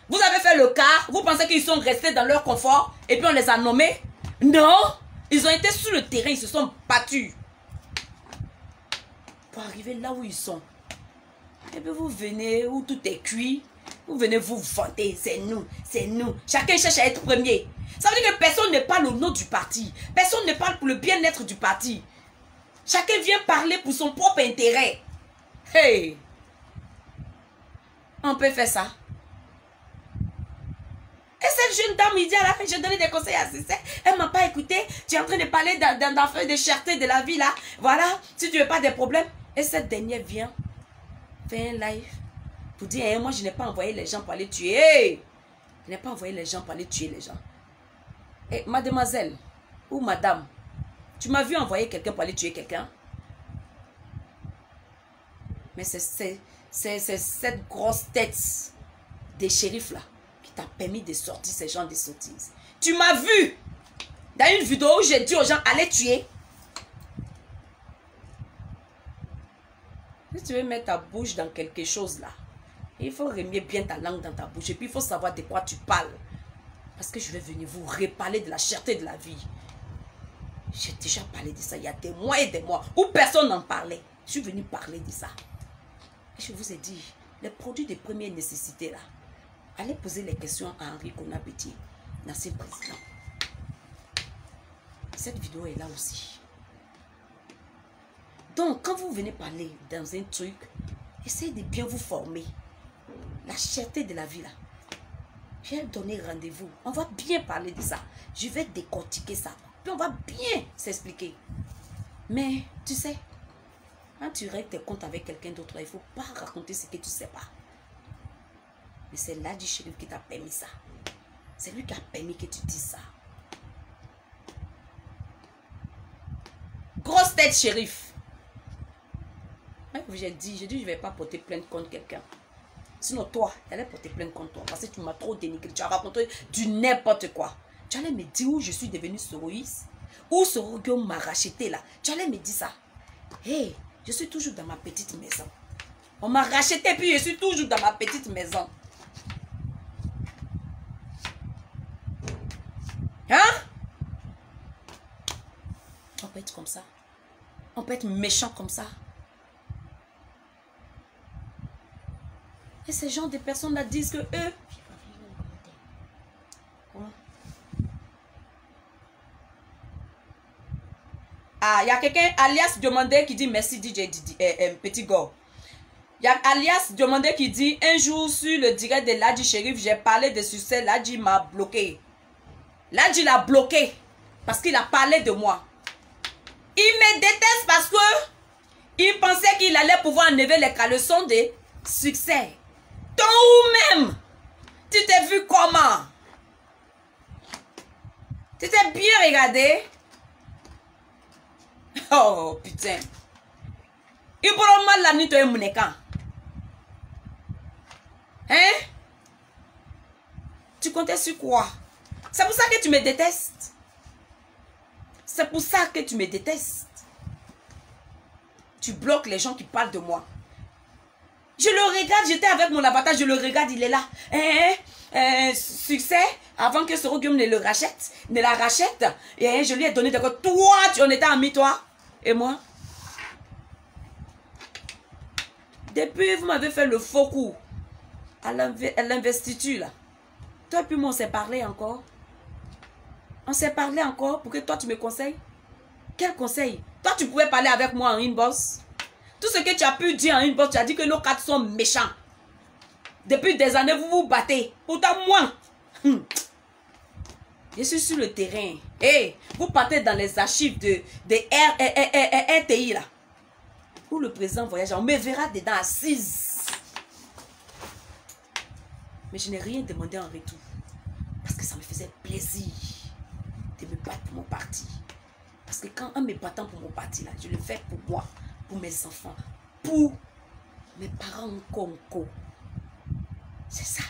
Vous avez fait le quart. Vous pensez qu'ils sont restés dans leur confort et puis on les a nommés? Non. Ils ont été sur le terrain, ils se sont battus pour arriver là où ils sont. Et puis vous venez où tout est cuit. Vous venez vous vanter. C'est nous, c'est nous. Chacun cherche à être premier. Ça veut dire que personne ne parle au nom du parti. Personne ne parle pour le bien-être du parti. Chacun vient parler pour son propre intérêt. Hey! On peut faire ça. Et cette jeune dame, il dit à la fin, j'ai donné des conseils à Cissé. Elle ne m'a pas écouté. Tu es en train de parler d'affaires de cherté de la vie là. Voilà, si tu veux pas des problèmes. Et cette dernière vient faire un live pour dire, hey, moi je n'ai pas envoyé les gens pour aller tuer. Hey! Je n'ai pas envoyé les gens pour aller tuer les gens. Et mademoiselle ou madame, tu m'as vu envoyer quelqu'un pour aller tuer quelqu'un? Mais c'est cette grosse tête des shérifs là qui t'a permis de sortir ces gens de sottises. Tu m'as vu dans une vidéo où j'ai dit aux gens allez tuer. Si tu veux mettre ta bouche dans quelque chose là, il faut remuer bien ta langue dans ta bouche et puis il faut savoir de quoi tu parles. Parce que je vais venir vous reparler de la cherté de la vie. J'ai déjà parlé de ça il y a des mois et des mois où personne n'en parlait. Je suis venu parler de ça. Et je vous ai dit, les produits de première nécessité là, allez poser les questions à Henri Konan-Bédié, l'ancien président. Cette vidéo est là aussi. Donc, quand vous venez parler dans un truc, essayez de bien vous former. La cherté de la vie là. Je vais donner rendez-vous. On va bien parler de ça. Je vais décortiquer ça. Puis on va bien s'expliquer. Mais, tu sais, quand tu règles tes comptes avec quelqu'un d'autre, il ne faut pas raconter ce que tu ne sais pas. Mais c'est là du shérif qui t'a permis ça. C'est lui qui a permis que tu dises ça. Grosse tête, shérif. J'ai dit, je ne vais pas porter plainte contre quelqu'un. Sinon, toi, j'allais porter plainte contre toi. Parce que tu m'as trop dénigré. Tu as raconté du n'importe quoi. Tu allais me dire où je suis devenu soroïste. Où Soroguio m'a racheté là. Tu allais me dire ça. Hé, je suis toujours dans ma petite maison. On m'a racheté puis je suis toujours dans ma petite maison. Hein? On peut être comme ça. On peut être méchant comme ça. Et ces gens de personnes-là disent que eux... Ah, il y a quelqu'un, alias demandé, qui dit merci DJ Petit Go. Il y a alias demandé qui dit un jour sur le direct de Ladji Shérif, j'ai parlé de succès, Ladji m'a bloqué. Ladji l'a bloqué parce qu'il a parlé de moi. Il me déteste parce que il pensait qu'il allait pouvoir enlever les caleçons de succès. Toi ou même, tu t'es vu comment? Tu t'es bien regardé? Oh putain. Il prend mal la nuit, toi et Mounekan. Hein? Tu comptais sur quoi? C'est pour ça que tu me détestes. C'est pour ça que tu me détestes. Tu bloques les gens qui parlent de moi. Je le regarde, j'étais avec mon avatar, je le regarde, il est là. Succès, avant que Soro Guillaume ne la rachète. Et je lui ai donné d'accord. Toi, tu en étais ami, toi. Et moi? Depuis, vous m'avez fait le faux coup. À l'investiture, là. Toi et puis moi, on s'est parlé encore. On s'est parlé encore pour que toi, tu me conseilles. Quel conseil? Toi, tu pouvais parler avec moi en inbox. Tout ce que tu as pu dire en inbox, tu as dit que nos quatre sont méchants. Depuis des années, vous vous battez. Pourtant, moi, je suis sur le terrain. Hey, vous partez dans les archives de RTI, là. Où le président voyage, on me verra dedans assise. Mais je n'ai rien demandé en retour. Parce que ça me faisait plaisir de me battre pour mon parti. Parce que quand en me battant pour mon parti, là, je le fais pour moi, pour mes enfants, pour mes parents en Congo. C'est ça.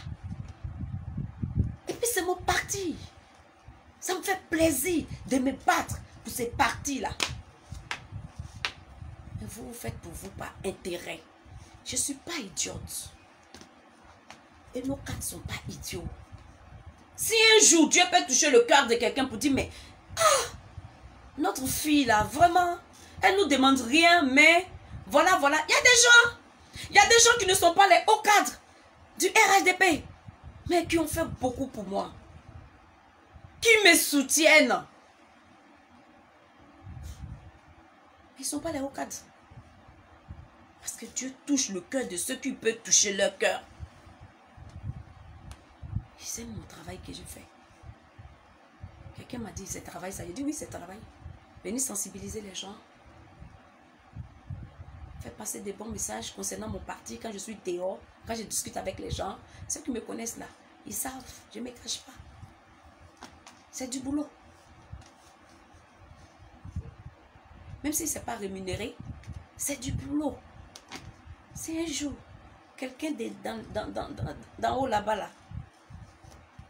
Et puis c'est mon parti. Ça me fait plaisir de me battre pour ces partis-là. Mais vous, vous faites pour vous par intérêt. Je ne suis pas idiote. Et nos quatre ne sont pas idiots. Si un jour Dieu peut toucher le cœur de quelqu'un pour dire, mais notre fille là, vraiment, elle ne nous demande rien, mais voilà, voilà. Il y a des gens qui ne sont pas les hauts cadres du RHDP, mais qui ont fait beaucoup pour moi. Qui me soutiennent. Ils ne sont pas les hauts cadres. Parce que Dieu touche le cœur de ceux qui peuvent toucher leur cœur. C'est mon travail que je fais. Quelqu'un m'a dit, c'est travail ça. J'ai dit oui, c'est travail. Venez sensibiliser les gens. Faire passer des bons messages concernant mon parti quand je suis dehors, quand je discute avec les gens. Ceux qui me connaissent là, ils savent, je ne me cache pas. C'est du boulot. Même si ce n'est pas rémunéré, c'est du boulot. C'est un jour, quelqu'un d'en haut là-bas là,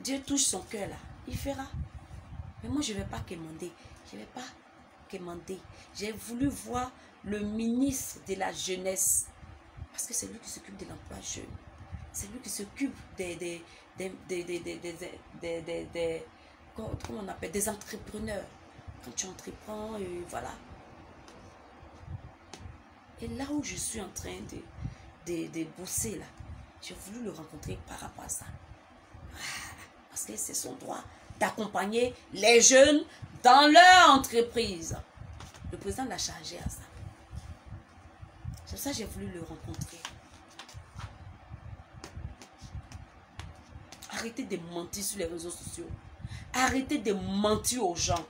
Dieu touche son cœur là, il fera. Mais moi je ne vais pas quémander. Je ne vais pas quémander. J'ai voulu voir le ministre de la jeunesse. Parce que c'est lui qui s'occupe de l'emploi jeune. C'est lui qui s'occupe comment on appelle, des entrepreneurs. Quand tu entreprends, voilà. Et là où je suis en train de bosser là, j'ai voulu le rencontrer par rapport à ça. Parce que c'est son droit d'accompagner les jeunes dans leur entreprise. Le président l'a chargé à ça. C'est pour ça que j'ai voulu le rencontrer. Arrêtez de mentir sur les réseaux sociaux. Arrêtez de mentir aux gens.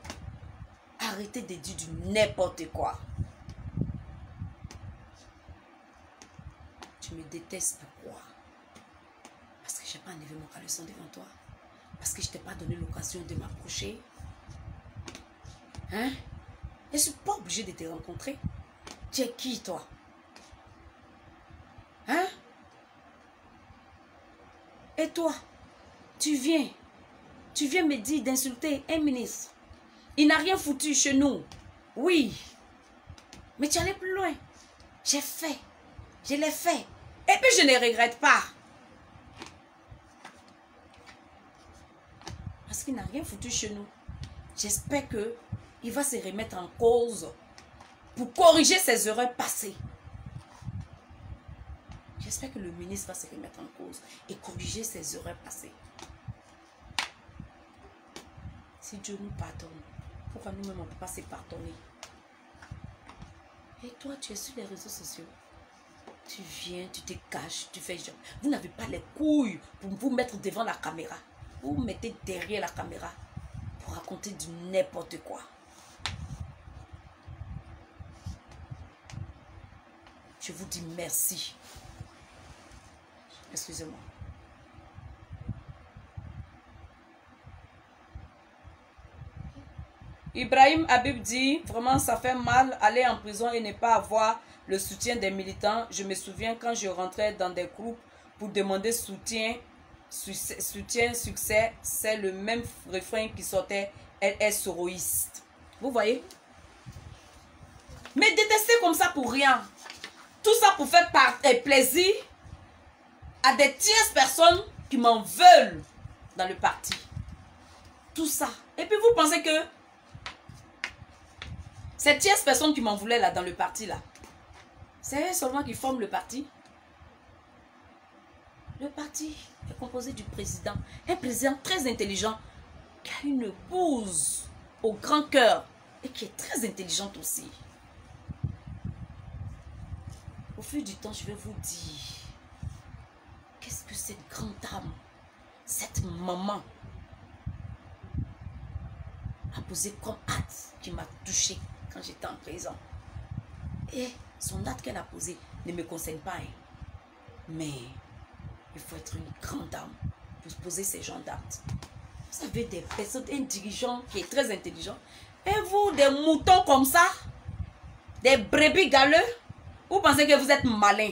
Arrêtez de dire du n'importe quoi. Tu me détestes pourquoi? Parce que je n'ai pas enlevé mon caleçon devant toi. Parce que je ne t'ai pas donné l'occasion de m'approcher. Hein? Je ne suis pas obligée de te rencontrer. Tu es qui, toi? Hein? Et toi? Tu viens me dire d'insulter un ministre. Il n'a rien foutu chez nous. Oui. Mais tu allais plus loin. J'ai fait. Je l'ai fait. Et puis je ne regrette pas. Parce qu'il n'a rien foutu chez nous. J'espère qu'il va se remettre en cause pour corriger ses erreurs passées. J'espère que le ministre va se remettre en cause et corriger ses erreurs passées. Si Dieu nous pardonne, pourquoi nous-mêmes on ne peut pas se pardonner? Et toi, tu es sur les réseaux sociaux. Tu viens, tu te caches, tu fais genre. Vous n'avez pas les couilles pour vous mettre devant la caméra. Vous vous mettez derrière la caméra pour raconter du n'importe quoi. Je vous dis merci. Excusez-moi. Ibrahim Habib dit, vraiment ça fait mal aller en prison et ne pas avoir le soutien des militants. Je me souviens quand je rentrais dans des groupes pour demander soutien, succès, c'est le même refrain qui sortait, elle est soroïste. Vous voyez? Mais détester comme ça pour rien. Tout ça pour faire plaisir à des tierces personnes qui m'en veulent dans le parti. tout ça. Et puis vous pensez que cette tierce personne qui m'en voulait là dans le parti là, c'est eux seulement qui forment le parti. Le parti est composé du président. Un président très intelligent qui a une épouse au grand cœur et qui est très intelligente aussi. Au fil du temps, je vais vous dire qu'est-ce que cette grande dame, cette maman a posé comme acte qui m'a touché quand j'étais en prison. Et son acte qu'elle a posé ne me concerne pas. Hein. Mais il faut être une grande dame pour poser ces genres d'actes. Vous avez des personnes, un dirigeant qui est très intelligent. Et vous, des moutons comme ça, des brebis galeux, vous pensez que vous êtes malin.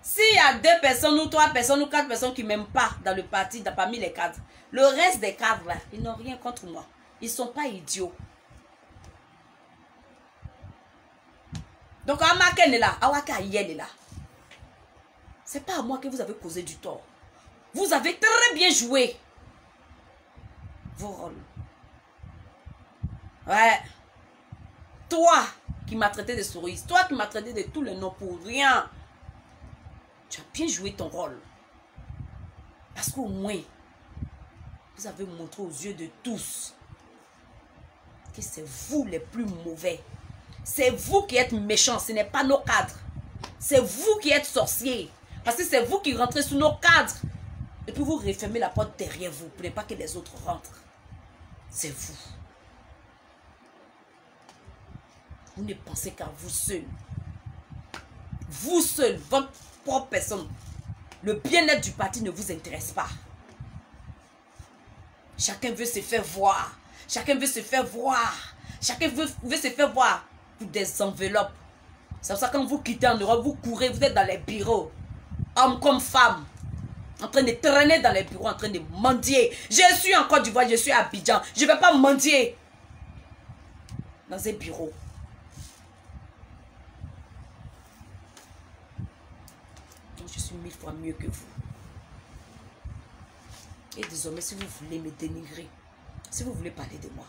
S'il y a 2 personnes ou 3 personnes ou 4 personnes qui ne m'aiment pas dans le parti, parmi les cadres, le reste des cadres là, ils n'ont rien contre moi. Ils ne sont pas idiots. Donc, Amaken est là, Awaka Yen est là. Ce n'est pas à moi que vous avez causé du tort. Vous avez très bien joué vos rôles. Ouais. Toi qui m'as traité de souris, toi qui m'as traité de tous les noms pour rien, tu as bien joué ton rôle. Parce qu'au moins, vous avez montré aux yeux de tous que c'est vous les plus mauvais. C'est vous qui êtes méchants, ce n'est pas nos cadres. C'est vous qui êtes sorciers. Parce que c'est vous qui rentrez sous nos cadres. Et puis vous refermez la porte derrière vous pour ne pas que les autres rentrent. C'est vous. Vous ne pensez qu'à vous seul. Vous seul, votre propre personne. Le bien-être du parti ne vous intéresse pas. Chacun veut se faire voir. Chacun veut se faire voir. Chacun veut se faire voir pour des enveloppes. C'est pour ça que quand vous quittez en Europe, vous courez, vous êtes dans les bureaux. Hommes comme femmes. En train de traîner dans les bureaux, en train de mendier. Je suis en Côte d'Ivoire, je suis à Abidjan. Je ne vais pas mendier dans un bureau. Donc je suis 1000 fois mieux que vous. Et désormais, si vous voulez me dénigrer, si vous voulez parler de moi,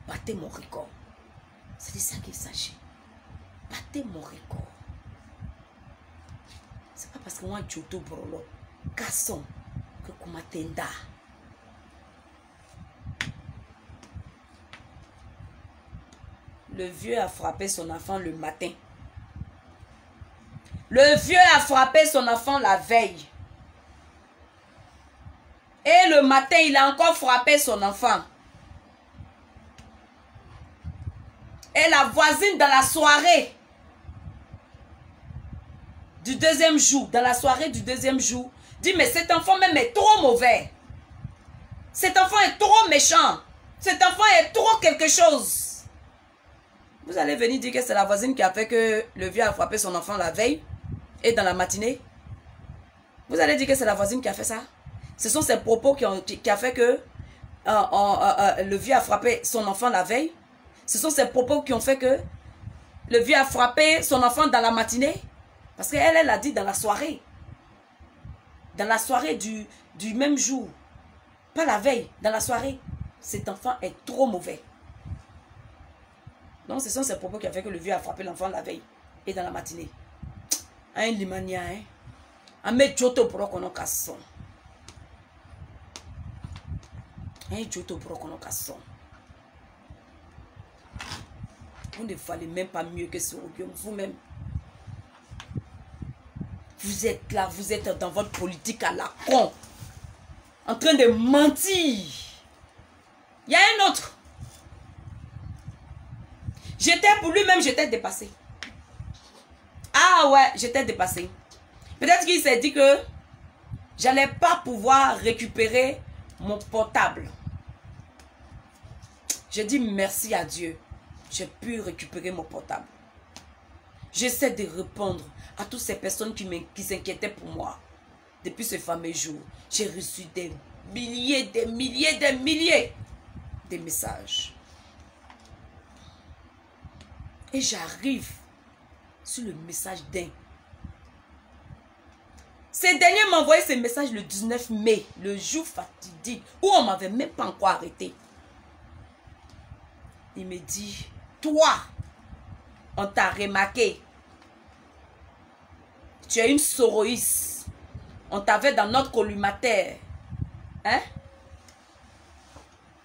battez mon record. C'est de ça qu'il s'agit. Battez mon record. C'est pas parce que moi, Tchoto Brolo, Kasson, que Kumatenda. Le vieux a frappé son enfant le matin. Le vieux a frappé son enfant la veille. Et le matin, il a encore frappé son enfant. Et la voisine dans la soirée du deuxième jour, dit mais cet enfant même est trop mauvais. Cet enfant est trop méchant. Cet enfant est trop quelque chose. Vous allez venir dire que c'est la voisine qui a fait que le vieux a frappé son enfant la veille et dans la matinée. Vous allez dire que c'est la voisine qui a fait ça. Ce sont ses propos qui a fait que le vieux a frappé son enfant la veille. Ce sont ses propos qui ont fait que le vieux a frappé son enfant dans la matinée. Parce qu'elle, elle a dit dans la soirée. Dans la soirée du même jour. Pas la veille, dans la soirée. Cet enfant est trop mauvais. Donc ce sont ces propos qui ont fait que le vieux a frappé l'enfant la veille. Et dans la matinée. Hein, limania, hein. Ame joto brokono kasson. Hein, joto brokono kasson. Vous ne valez même pas mieux que ce royaume, vous-même. Vous êtes là, vous êtes dans votre politique à la con. En train de mentir. Il y a un autre. J'étais pour lui-même, j'étais dépassé. Ah ouais, j'étais dépassé. Peut-être qu'il s'est dit que j'allais pas pouvoir récupérer mon portable. Je dis merci à Dieu. J'ai pu récupérer mon portable. J'essaie de répondre à toutes ces personnes qui s'inquiétaient pour moi. Depuis ce fameux jour, j'ai reçu des milliers, des milliers de messages. Et j'arrive sur le message d'un. Ces derniers m'ont envoyé ce message le 19 mai, le jour fatidique, où on ne m'avait même pas encore arrêté. Il me dit, toi, on t'a remarqué. Tu es une soroïste. On t'avait dans notre collimateur. Hein?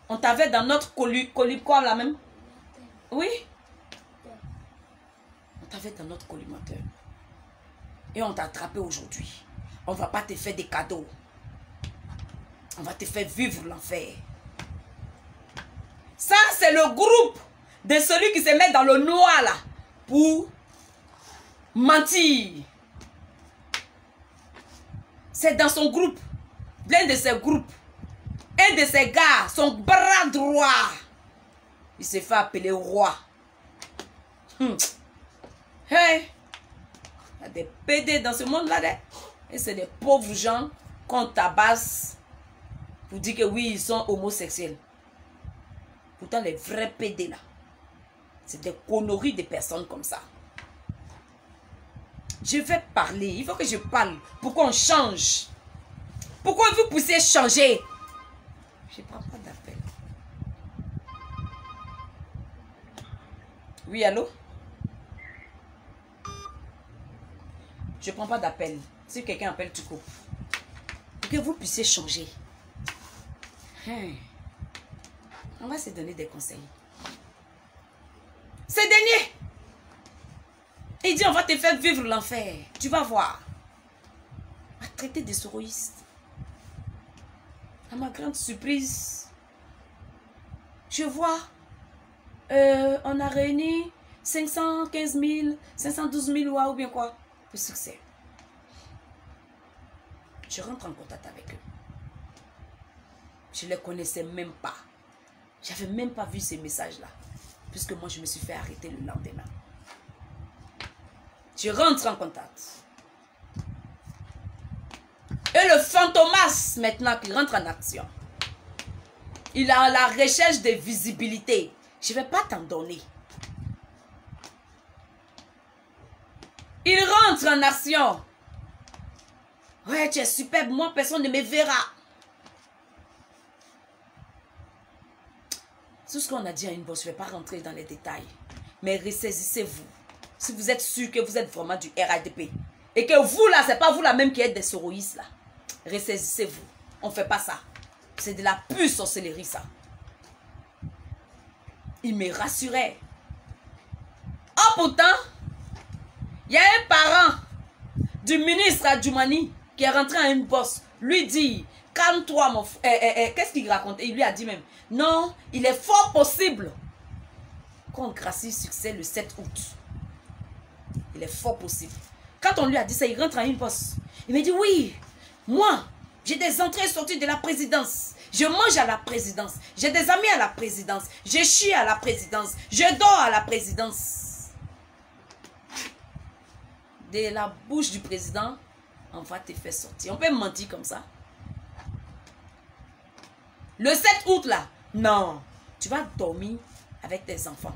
On t'avait dans notre quoi là même? Oui? On t'avait dans notre collimateur. Et on t'a attrapé aujourd'hui. On ne va pas te faire des cadeaux. On va te faire vivre l'enfer. Ça, c'est le groupe de celui qui se met dans le noir là pour mentir. C'est dans son groupe. L'un de ses groupes. Un de ses gars, son bras droit. Il s'est fait appeler roi. Hey! Il y a des PD dans ce monde-là. Et c'est des pauvres gens qu'on tabasse pour dire que oui, ils sont homosexuels. Pourtant, les vrais PD là, c'est des conneries de personnes comme ça. Je vais parler. Il faut que je parle. Pourquoi on change? Pourquoi vous poussez changer? Je ne prends pas d'appel. Oui, allô? Je ne prends pas d'appel. Si quelqu'un appelle, tu coupes. Pour que vous puissiez changer. On va se donner des conseils. C'est dernier. Il dit, on va te faire vivre l'enfer. Tu vas voir. On va traiter des soroïstes. À ma grande surprise, je vois, on a réuni 515 000, 512 000 ou bien quoi. Le succès. Je rentre en contact avec eux. Je ne les connaissais même pas. Je n'avais même pas vu ces messages-là. Puisque moi, je me suis fait arrêter le lendemain. Je rentre en contact. Et le fantomas, maintenant, qui rentre en action. Il a la recherche de visibilité. Je ne vais pas t'en donner. Il rentre en action. Ouais, tu es superbe. Moi, personne ne me verra. Tout ce qu'on a dit à une bosse, je ne vais pas rentrer dans les détails. Mais ressaisissez-vous. Si vous êtes sûr que vous êtes vraiment du RADP. Et que vous, là, ce n'est pas vous la même qui êtes des soroïstes, là. Ressaisissez-vous. On ne fait pas ça. C'est de la pure sorcellerie, ça. Il me rassurait. Oh, pourtant, il y a un parent du ministre Adjoumani qui est rentré à une bosse. Lui dit, calme-toi, mon frère. Qu'est-ce qu'il racontait? Il lui a dit même, non, il est fort possible qu'on gracie succès le 7 août. Il est fort possible. Quand on lui a dit ça, il rentre à une bosse. Il me dit, oui, moi, j'ai des entrées et sorties de la présidence. Je mange à la présidence. J'ai des amis à la présidence. Je chie à la présidence. Je dors à la présidence. De la bouche du président, on va te faire sortir. On peut mentir comme ça. Le 7 août là, non. Tu vas dormir avec tes enfants.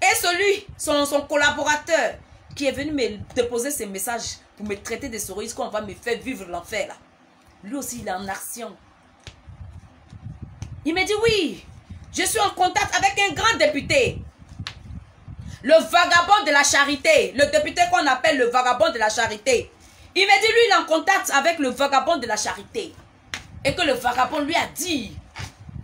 Et celui, son collaborateur, qui est venu me déposer ces messages pour me traiter de soroïstes, qu'on va me faire vivre l'enfer là. Lui aussi, il est en action. Il me dit, oui, je suis en contact avec un grand député. Le vagabond de la charité. Le député qu'on appelle le vagabond de la charité. Il me dit, lui, il est en contact avec le vagabond de la charité. Et que le vagabond lui a dit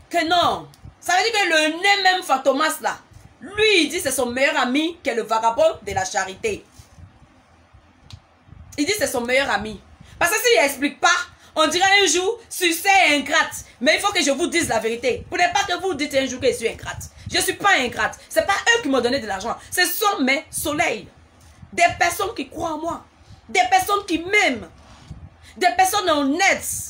que non. Ça veut dire que le nez même Fantomas là, lui, il dit c'est son meilleur ami qui est le vagabond de la charité. Il dit c'est son meilleur ami. Parce que s'il n'explique pas, on dirait un jour, succès est ingrate. Mais il faut que je vous dise la vérité. Pour ne pas que vous dites un jour que je suis ingrate. Je ne suis pas ingrate. Ce n'est pas eux qui m'ont donné de l'argent. Ce sont mes soleils. Des personnes qui croient en moi. Des personnes qui m'aiment. Des personnes honnêtes.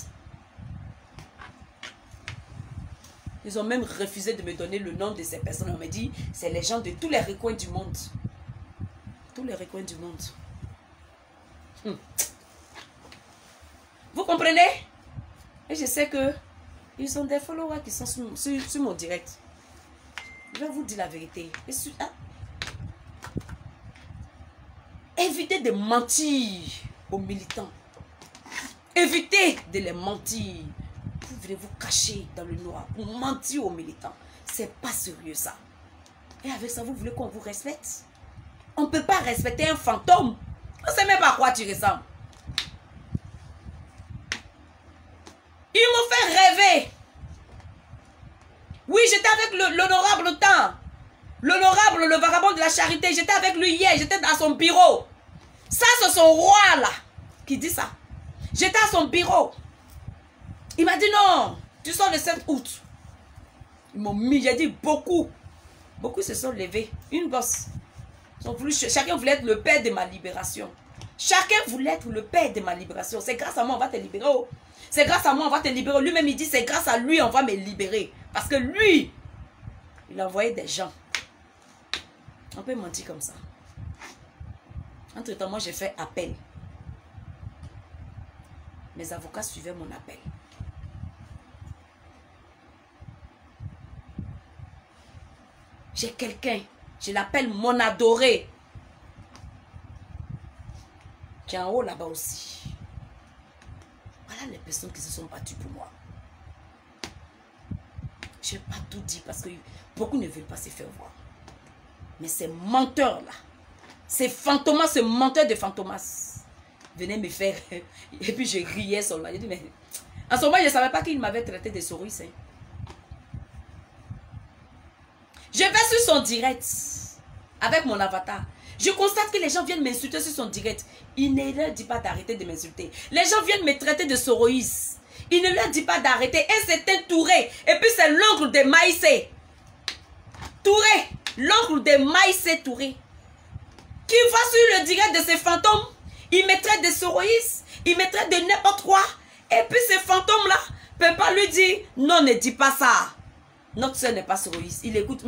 Ils ont même refusé de me donner le nom de ces personnes. On m'a dit, c'est les gens de tous les recoins du monde. Tous les recoins du monde. Vous comprenez? Et je sais que ils ont des followers qui sont sur mon direct. Je vais vous dire la vérité. Évitez de mentir. aux militants. Évitez de les mentir. Vous venez vous cacher dans le noir pour mentir aux militants. C'est pas sérieux ça. Et avec ça, vous voulez qu'on vous respecte? On ne peut pas respecter un fantôme. On ne sait même pas à quoi tu ressembles. Ils m'ont fait rêver. Oui, j'étais avec l'honorable temps. L'honorable, le vagabond de la charité. J'étais avec lui hier. J'étais dans son bureau. Ça, c'est son roi là qui dit ça. J'étais à son bureau. Il m'a dit non, tu sors le 7 août. Ils m'ont mis, j'ai dit beaucoup. Beaucoup se sont levés. Une bosse. Chacun voulait être le père de ma libération. Chacun voulait être le père de ma libération. C'est grâce à moi, on va te libérer. Oh. C'est grâce à moi, on va te libérer. Lui-même, il dit, c'est grâce à lui, on va me libérer. Parce que lui, il a envoyé des gens. On peut mentir comme ça. Entre-temps, moi, j'ai fait appel. Mes avocats suivaient mon appel. J'ai quelqu'un, je l'appelle mon adoré, qui est en haut là-bas aussi. Voilà les personnes qui se sont battues pour moi. Je n'ai pas tout dit parce que beaucoup ne veulent pas se faire voir. Mais ces menteurs-là, ces fantomas, ce menteur de fantomas, venaient me faire... Et puis je riais seulement. Je dis, mais... En ce moment, je ne savais pas qu'il m'avait traité de souris. Hein. Je vais sur son direct avec mon avatar. Je constate que les gens viennent m'insulter sur son direct. Il ne leur dit pas d'arrêter de m'insulter. Les gens viennent me traiter de soroïs. Il ne leur dit pas d'arrêter. Et c'est un Touré. Et puis c'est l'oncle de Maïsé. Touré. L'oncle de Maïsé Touré. Qui va sur le direct de ces fantômes. Il me traite de soroïs. Il me traite de n'importe quoi. Et puis ces fantômes-là ne peuvent pas lui dire non, ne dis pas ça. Notre soeur n'est pas soroïste. Il écoute.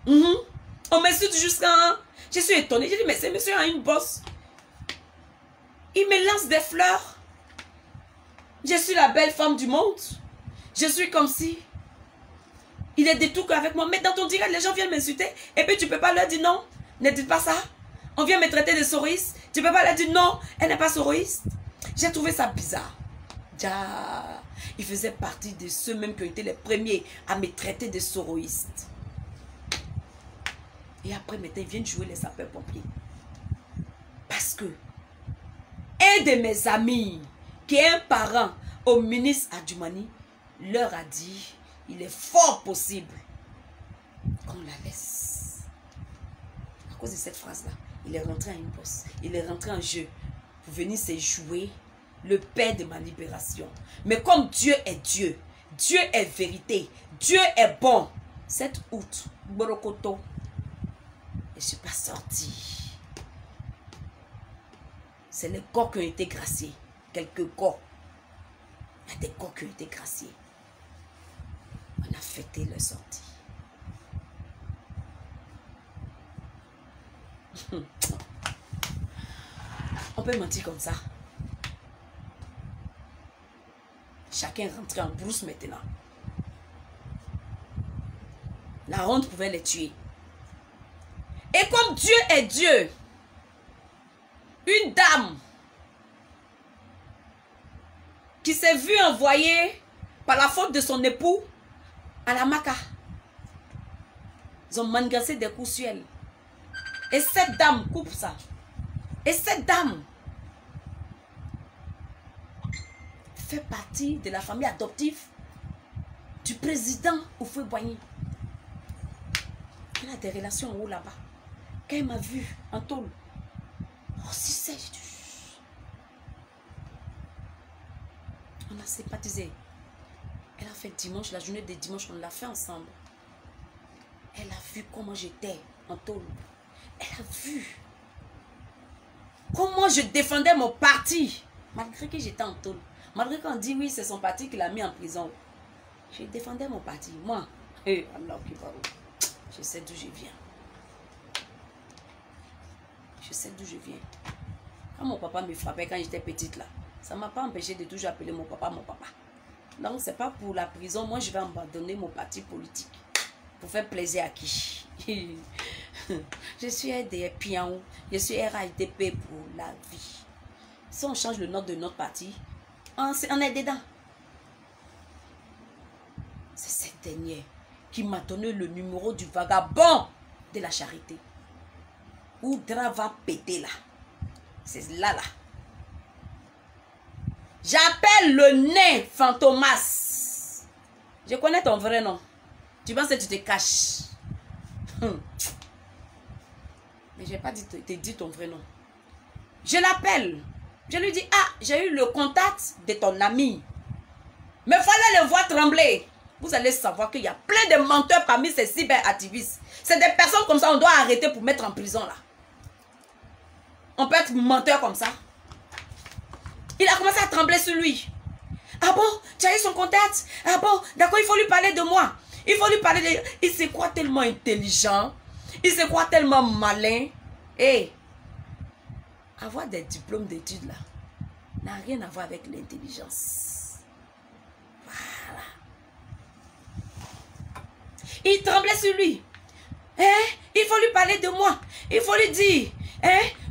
On m'insulte jusqu'à... Je suis étonnée. Je dis, mais ce monsieur a une bosse. Il me lance des fleurs. Je suis la belle femme du monde. Je suis comme si... Il est de tout qu'avec moi. Mais dans ton direct, les gens viennent m'insulter. Et puis tu ne peux pas leur dire non. Ne dites pas ça. On vient me traiter de soroïste. Tu ne peux pas leur dire non. Elle n'est pas soroïste. J'ai trouvé ça bizarre. Il faisait partie de ceux même qui ont été les premiers à me traiter de soroïste. Et après, maintenant, ils viennent jouer les sapeurs-pompiers. Parce que un de mes amis, qui est un parent au ministre Adjumani, leur a dit, il est fort possible qu'on la laisse. À cause de cette phrase-là, il est rentré à une bosse. Il est rentré en jeu pour venir se jouer le père de ma libération. Mais comme Dieu est Dieu, Dieu est vérité, Dieu est bon. 7 août, Borokoto, je ne suis pas sortie. C'est les corps qui ont été graciés. Quelques corps. Il y a des corps qui ont été graciés. On a fêté leur sortie. On peut mentir comme ça. Chacun rentrait en brousse maintenant. La honte pouvait les tuer. Et comme Dieu est Dieu, une dame qui s'est vue envoyer par la faute de son époux à la Maca. Ils ont mangassé des coups sur elle. Et cette dame coupe ça. Et cette dame fait partie de la famille adoptive du président Houphouët-Boigny. Elle a des relations en haut là-bas. Quand elle m'a vu en tôle, oh si c'est, j'ai dit, on a sympathisé. Elle a fait dimanche, la journée de dimanche, on l'a fait ensemble. Elle a vu comment j'étais en tôle. Elle a vu comment je défendais mon parti, malgré que j'étais en tôle. Malgré qu'on dit oui, c'est son parti qui l'a mis en prison. Je défendais mon parti. Moi, Allah qui parle. Je sais d'où je viens. Je sais d'où je viens. Quand mon papa me frappait quand j'étais petite là, ça ne m'a pas empêché de toujours appeler mon papa mon papa. Donc c'est pas pour la prison. Moi je vais abandonner mon parti politique. Pour faire plaisir à qui? Je suis des pions. Je suis RHDP pour la vie. Si on change le nom de notre parti, on est dedans. C'est cette dernière qui m'a donné le numéro du vagabond de la charité. Oudra va péter là. C'est là. J'appelle le nez Fantomas. Je connais ton vrai nom. Tu penses que tu te caches. Mais je n'ai pas te dit ton vrai nom. Je l'appelle. Je lui dis, ah, j'ai eu le contact de ton ami. Mais il fallait le voir trembler. Vous allez savoir qu'il y a plein de menteurs parmi ces cyberactivistes. C'est des personnes comme ça, on doit arrêter pour mettre en prison là. On peut être menteur comme ça. Il a commencé à trembler sur lui. Ah bon, tu as eu son contact? Ah bon, d'accord, il faut lui parler de moi. Il faut lui parler de... Il se croit tellement intelligent. Il se croit tellement malin. Et avoir des diplômes d'études là n'a rien à voir avec l'intelligence. Voilà. Il tremblait sur lui. Il faut lui parler de moi. Il faut lui dire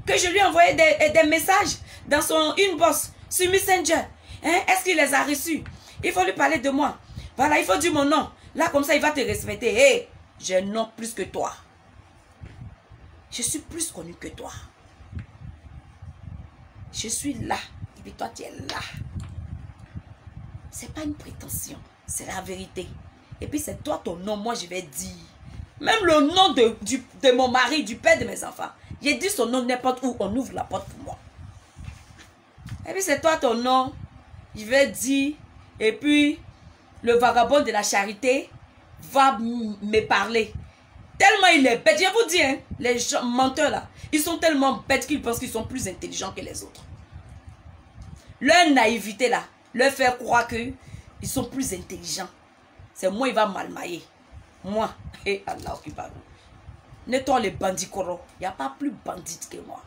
que je lui ai envoyé des messages dans son inbox sur Messenger. Est-ce qu'il les a reçus? Il faut lui parler de moi. Voilà, il faut dire mon nom. Là, comme ça, il va te respecter. J'ai un nom plus que toi. Je suis plus connu que toi. Je suis là. Et puis toi, tu es là. Ce n'est pas une prétention. C'est la vérité. Et puis c'est toi ton nom, moi je vais dire. Même le nom de mon mari, du père de mes enfants. J'ai dit son nom n'importe où, on ouvre la porte pour moi. Et puis c'est toi ton nom, je vais dire. Et puis le vagabond de la charité va me parler. Tellement il est bête. Je vous dis, hein, les gens menteurs là, ils sont tellement bêtes qu'ils pensent qu'ils sont plus intelligents que les autres. Leur naïveté là, leur faire croire qu'ils sont plus intelligents. C'est moi, il va m'almailler. Moi, et Allah qui parle. Nettoie les bandits coraux. Il n'y a pas plus bandit que moi.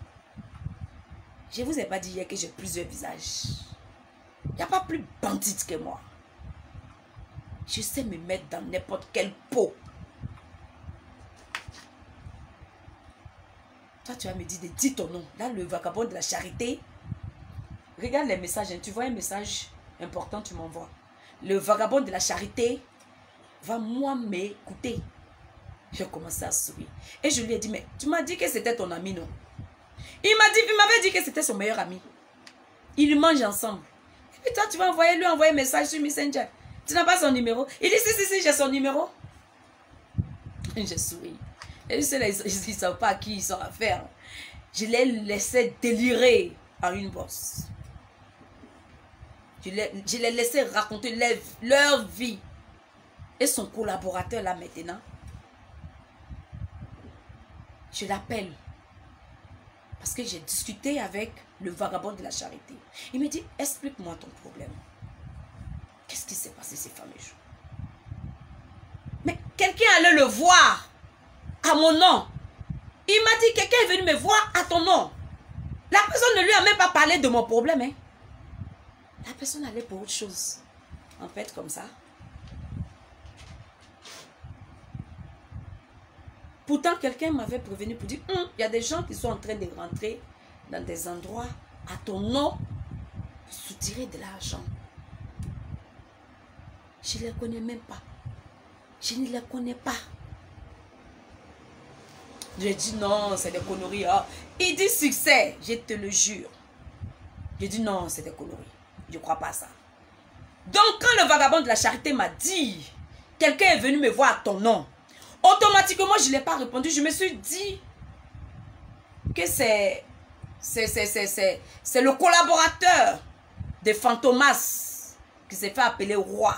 Je ne vous ai pas dit hier que j'ai plusieurs visages. Il n'y a pas plus bandit que moi. Je sais me mettre dans n'importe quelle peau. Toi, tu vas me dire de dire ton nom. Là, le vagabond de la charité. Regarde les messages. Hein. Tu vois un message important, tu m'envoies. Le vagabond de la charité va moi m'écouter. J'ai commencé à sourire. Et je lui ai dit, mais tu m'as dit que c'était ton ami, non? Il m'avait dit que c'était son meilleur ami. Ils mangent ensemble. Et puis toi, tu vas lui envoyer un message sur Messenger. Tu n'as pas son numéro? Il dit, si, j'ai son numéro. Je souris. Et ils ne savent pas à qui ils sont affaire. Je les laissais délirer en une bosse. Je les laissais raconter leur vie. Et son collaborateur là maintenant, je l'appelle. Parce que j'ai discuté avec le vagabond de la charité. Il me dit, explique-moi ton problème. Qu'est-ce qui s'est passé ces fameux jours? Mais quelqu'un allait le voir à mon nom. Il m'a dit, quelqu'un est venu me voir à ton nom. La personne ne lui a même pas parlé de mon problème. Hein. La personne allait pour autre chose. En fait, comme ça. Pourtant, quelqu'un m'avait prévenu pour dire, il y a des gens qui sont en train de rentrer dans des endroits à ton nom pour soutirer de l'argent. Je ne les connais même pas. Je ne les connais pas. J'ai dit non, c'est des conneries. Hein. Il dit succès, je te le jure. J'ai dit non, c'est des conneries. Je ne crois pas à ça. Donc, quand le vagabond de la charité m'a dit, quelqu'un est venu me voir à ton nom, automatiquement, je ne l'ai pas répondu. Je me suis dit que c'est le collaborateur de Fantomas qui s'est fait appeler roi.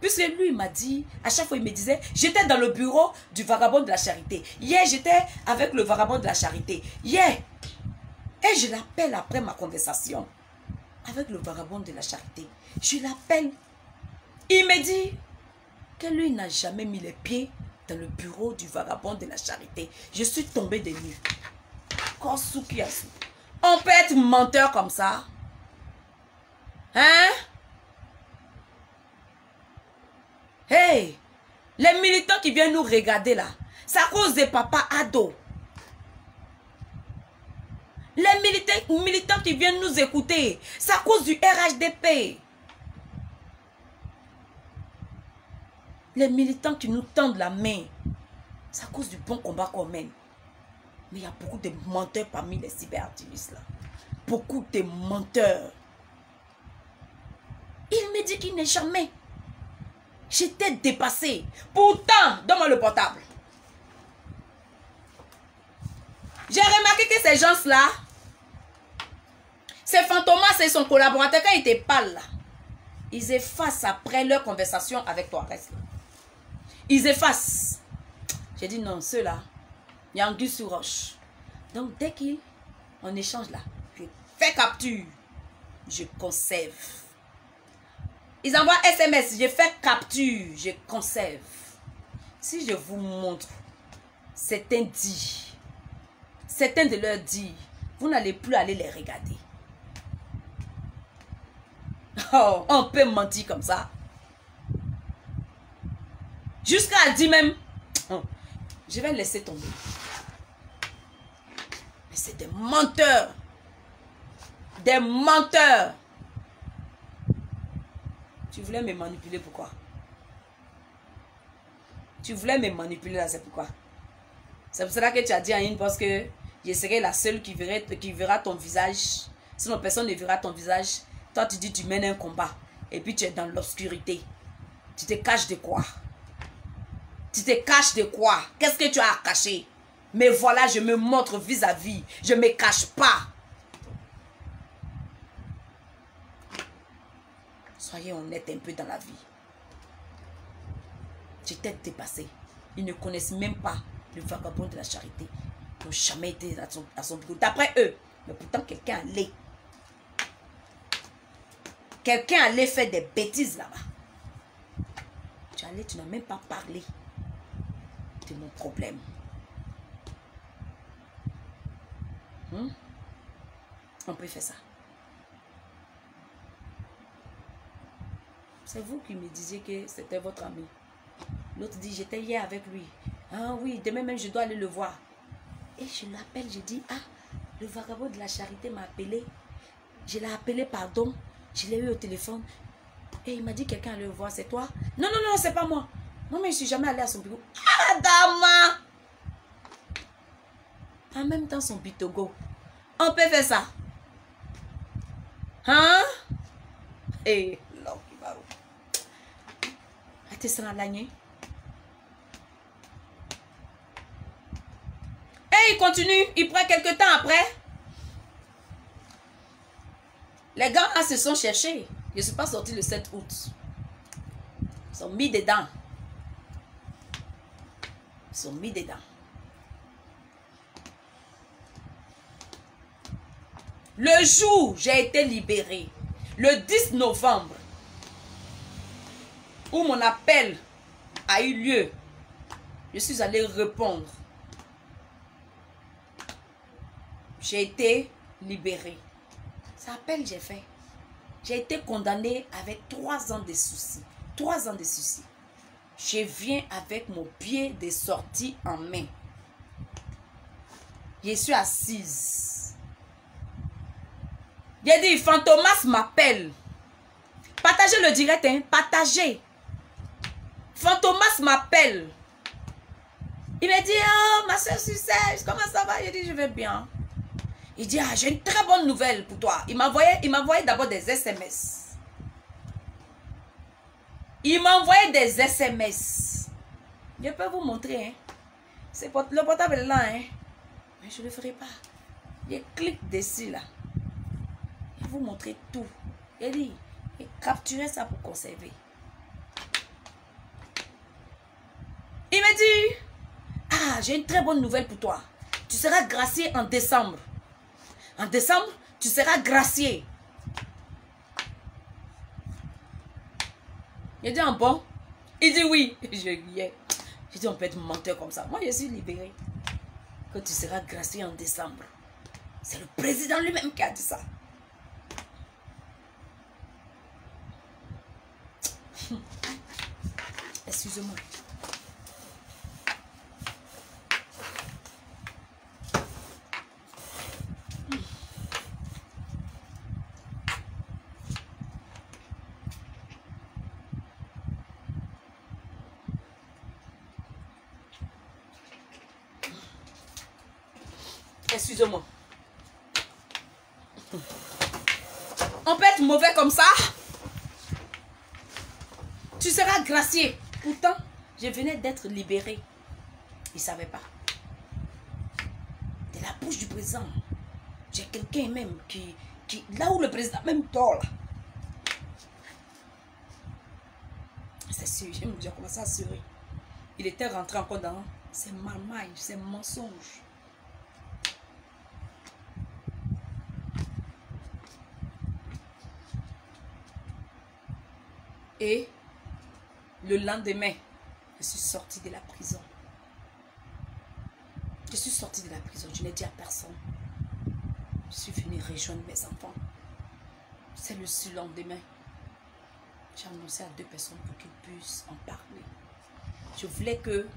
Puisque lui, il m'a dit, à chaque fois, il me disait, j'étais dans le bureau du vagabond de la charité. Hier, j'étais avec le vagabond de la charité. Hier. Et je l'appelle après ma conversation avec le vagabond de la charité. Je l'appelle. Il me dit que lui n'a jamais mis les pieds dans le bureau du vagabond de la charité. Je suis tombée de nuit. On peut être menteur comme ça? Hein? Hey! Les militants qui viennent nous regarder là, c'est à cause des papas ados. Les militants qui viennent nous écouter. C'est à cause du RHDP. Les militants qui nous tendent la main. C'est à cause du bon combat qu'on mène. Mais il y a beaucoup de menteurs parmi les cyberactivistes là. Beaucoup de menteurs. Il me dit qu'il n'est jamais. J'étais dépassé. Pourtant, donne-moi le portable. J'ai remarqué que ces gens-là, ces Fantomas et son collaborateur, quand ils te parlent là, ils effacent après leur conversation avec toi. Reste là. Ils effacent. J'ai dit non, ceux-là, il y a anguille sur roche. Donc dès qu'on échange là, je fais capture, je conserve. Ils envoient SMS, je fais capture, je conserve. Si je vous montre certains dits, certains de leurs dits, vous n'allez plus aller les regarder. Oh, on peut mentir comme ça. Jusqu'à dire même, oh, je vais laisser tomber. Mais c'est des menteurs. Des menteurs. Tu voulais me manipuler, pourquoi? Tu voulais me manipuler là, c'est pourquoi? C'est pour cela que tu as dit à une parce que je serai la seule qui verra ton visage. Sinon personne ne verra ton visage. Toi tu dis tu mènes un combat. Et puis tu es dans l'obscurité. Tu te caches de quoi? Tu te caches de quoi? Qu'est-ce que tu as à cacher? Mais voilà, je me montre vis-à-vis. Je ne me cache pas. Soyez honnête un peu dans la vie. Tu t'es dépassé. Ils ne connaissent même pas le vagabond de la charité. Ils n'ont jamais été à son bureau. D'après eux. Mais pourtant, quelqu'un allait. Quelqu'un allait faire des bêtises là-bas. Tu allais, tu n'as même pas parlé de mon problème. On peut faire ça. C'est vous qui me disiez que c'était votre ami. L'autre dit, j'étais hier avec lui. Ah oui, demain même je dois aller le voir. Et je l'appelle, je dis, ah, le vagabond de la charité m'a appelé. Je l'ai appelé, pardon. Je l'ai eu au téléphone. Et il m'a dit, quelqu'un allait le voir, c'est toi? Non, non, non, c'est pas moi. Non, mais je ne suis jamais allé à son bureau. Ah, dama! En même temps, son bitogo. On peut faire ça. Hein? Et l'homme qui va où? T'es sans l'agneau. Et il continue. Il prend quelques temps après. Les gars là se sont cherchés. Je ne suis pas sorti le 7 août. Ils sont mis dedans. Ils sont mis dedans. Le jour où j'ai été libéré, le 10 novembre, où mon appel a eu lieu, je suis allé répondre. J'ai été libéré. Ça appel j'ai fait. J'ai été condamné avec 3 ans de soucis. 3 ans de soucis. Je viens avec mon pied de sortie en main. Je suis assise. J'ai dit, Fantomas m'appelle. Partagez le direct, hein. Partagez. Fantomas m'appelle. Il me dit, oh, ma soeur Sucège, comment ça va? Je dis, je vais bien. Il dit, ah, j'ai une très bonne nouvelle pour toi. Il m'envoyait d'abord des SMS. Il m'envoyait des SMS. Je peux vous montrer, hein. Le portable est là, hein. Mais je ne le ferai pas. Je clique dessus, là. Je vais vous montrer tout. Il dit, capturez ça pour conserver. Il me dit, ah, j'ai une très bonne nouvelle pour toi. Tu seras gracié en décembre. En décembre, tu seras gracié. Il dit, ah bon? Il dit oui. Je riais. Je dis, on peut être menteur comme ça. Moi, je suis libéré. Que tu seras gracié en décembre. C'est le président lui-même qui a dit ça. Excusez-moi. Excusez-moi. On peut être mauvais comme ça. Tu seras gracié. Pourtant, je venais d'être libéré. Il ne savait pas. De la bouche du président. J'ai quelqu'un même qui... Là où le président même dort là. C'est sûr, j'ai commencé à assurer. Il était rentré encore dans ses marmailles, ses mensonges. Et le lendemain, je suis sortie de la prison. Je suis sortie de la prison, je n'ai dit à personne. Je suis venue rejoindre mes enfants. C'est le surlendemain. J'ai annoncé à 2 personnes pour qu'ils puissent en parler. Je voulais que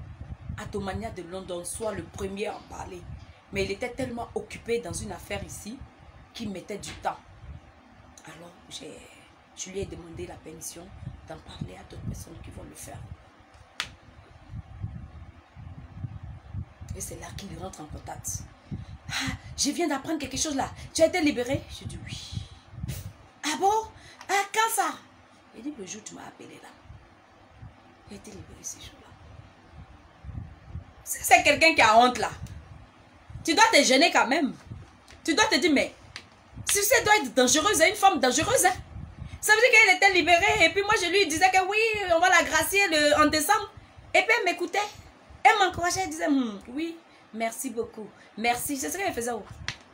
Atomania de London soit le premier à en parler. Mais il était tellement occupé dans une affaire ici qu'il mettait du temps. Alors, je lui ai demandé la permission d'en parler à d'autres personnes qui vont le faire. Et c'est là qu'il rentre en contact. Ah, je viens d'apprendre quelque chose là. Tu as été libéré? Je dis oui. Ah bon? Ah, quand ça? Il dit le jour où tu m'as appelé là. J'ai été libéré ce jour-là. C'est quelqu'un qui a honte là. Tu dois te gêner quand même. Tu dois te dire, mais si ça doit être dangereuse, une femme dangereuse, hein? Ça veut dire qu'elle était libérée. Et puis moi, je lui disais que oui, on va la gracier en décembre. Et puis elle m'écoutait. Elle m'encourageait. Elle disait, oui, merci beaucoup. Merci. C'est ce qu'elle faisait.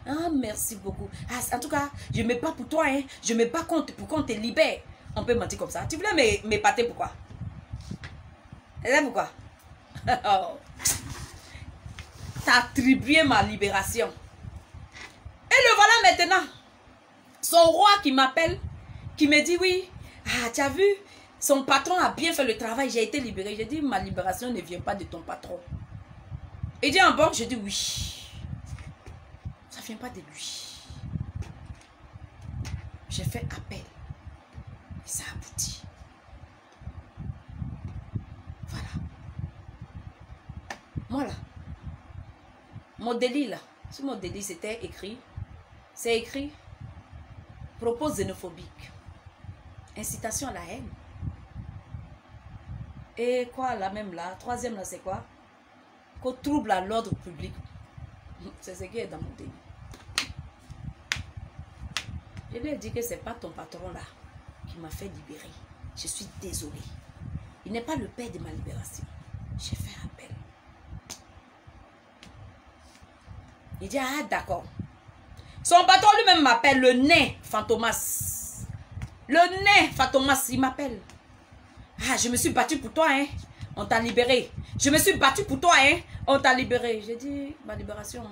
Ah, merci beaucoup. Ah, en tout cas, je ne mets pas pour toi. Hein. Je ne mets pas compte pour qu'on te libère. On peut mentir comme ça. Tu voulais m'épater pourquoi? Et là, pourquoi? Oh. T'as attribué ma libération. Et le voilà maintenant. Son roi qui m'appelle, qui me dit oui. Ah, tu as vu? Son patron a bien fait le travail. J'ai été libéré. J'ai dit, ma libération ne vient pas de ton patron. Il dit en bon, je dis oui. Ça ne vient pas de lui. J'ai fait appel. Et ça aboutit. Voilà. Voilà. Mon délit là. Sur mon délit, c'était écrit. C'est écrit. Propos xénophobique. Incitation à la haine. Et quoi là même là? Troisième là, c'est quoi? Qu'on trouble à l'ordre public. C'est ce qui est dans mon délit. Je lui ai dit que ce n'est pas ton patron là qui m'a fait libérer. Je suis désolée. Il n'est pas le père de ma libération. J'ai fait appel. Il dit, ah d'accord. Son patron lui-même m'appelle le nain Fantomas. Le nain Fantomas, il m'appelle. Ah, je me suis battue pour toi, hein. On t'a libéré. Je me suis battue pour toi, hein. On t'a libéré. J'ai dit, ma libération.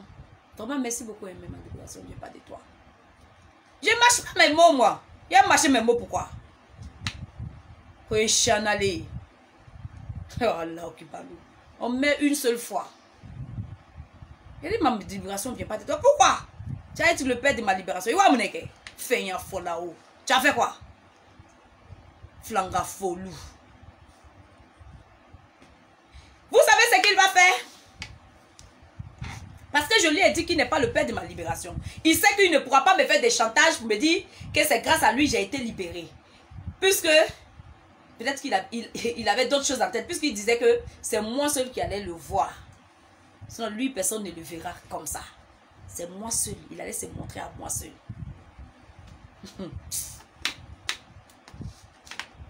Thomas, merci beaucoup, hein, mais ma libération ne vient pas de toi. Je ne marche pas mes mots, moi. Il a marché mes mots, pourquoi? Oh Allah, on met une seule fois. Il dit, ma libération ne vient pas de toi. Pourquoi? Tu as été le père de ma libération. Il va me dire, feignant faux là-haut. Tu as fait quoi? Flanga folou. Vous savez ce qu'il va faire? Parce que je lui ai dit qu'il n'est pas le père de ma libération. Il sait qu'il ne pourra pas me faire des chantages pour me dire que c'est grâce à lui que j'ai été libéré. Puisque, peut-être qu'il avait d'autres choses en tête. Puisqu'il disait que c'est moi seul qui allais le voir. Sinon, lui, personne ne le verra comme ça. C'est moi seul. Il allait se montrer à moi seul.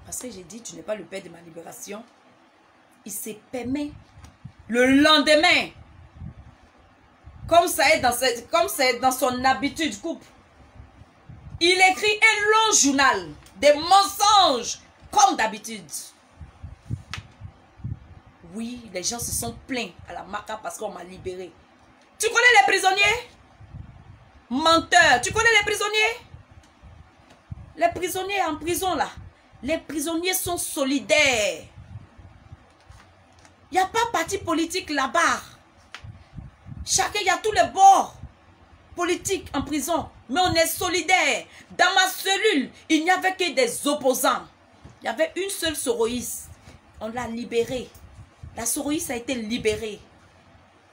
Parce que j'ai dit, tu n'es pas le père de ma libération. Il se permet le lendemain, comme c'est dans son habitude couple, il écrit un long journal, des mensonges, comme d'habitude. Oui, les gens se sont plaints à la Maca parce qu'on m'a libéré. Tu connais les prisonniers? Menteur, tu connais les prisonniers? Les prisonniers en prison là, les prisonniers sont solidaires. Il n'y a pas parti politique là-bas. Chacun, il y a tous les bords politiques en prison. Mais on est solidaires. Dans ma cellule, il n'y avait que des opposants. Il y avait une seule soroïste. On l'a libérée. La soroïste a été libérée.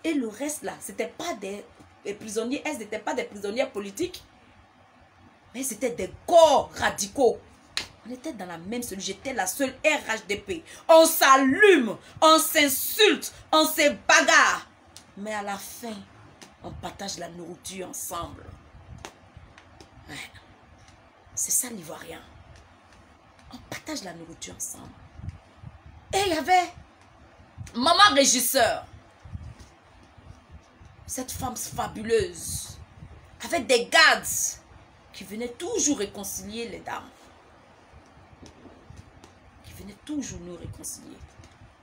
Et le reste là, ce n'était pas des les prisonniers, elles n'étaient pas des prisonnières politiques, mais c'était des corps radicaux. On était dans la même cellule, j'étais la seule RHDP. On s'allume, on s'insulte, on se bagarre. Mais à la fin, on partage la nourriture ensemble. Ouais. C'est ça l'Ivoirien. On partage la nourriture ensemble. Et il y avait maman régisseur. Cette femme fabuleuse. Avec des gardes qui venaient toujours réconcilier les dames. Qui venaient toujours nous réconcilier.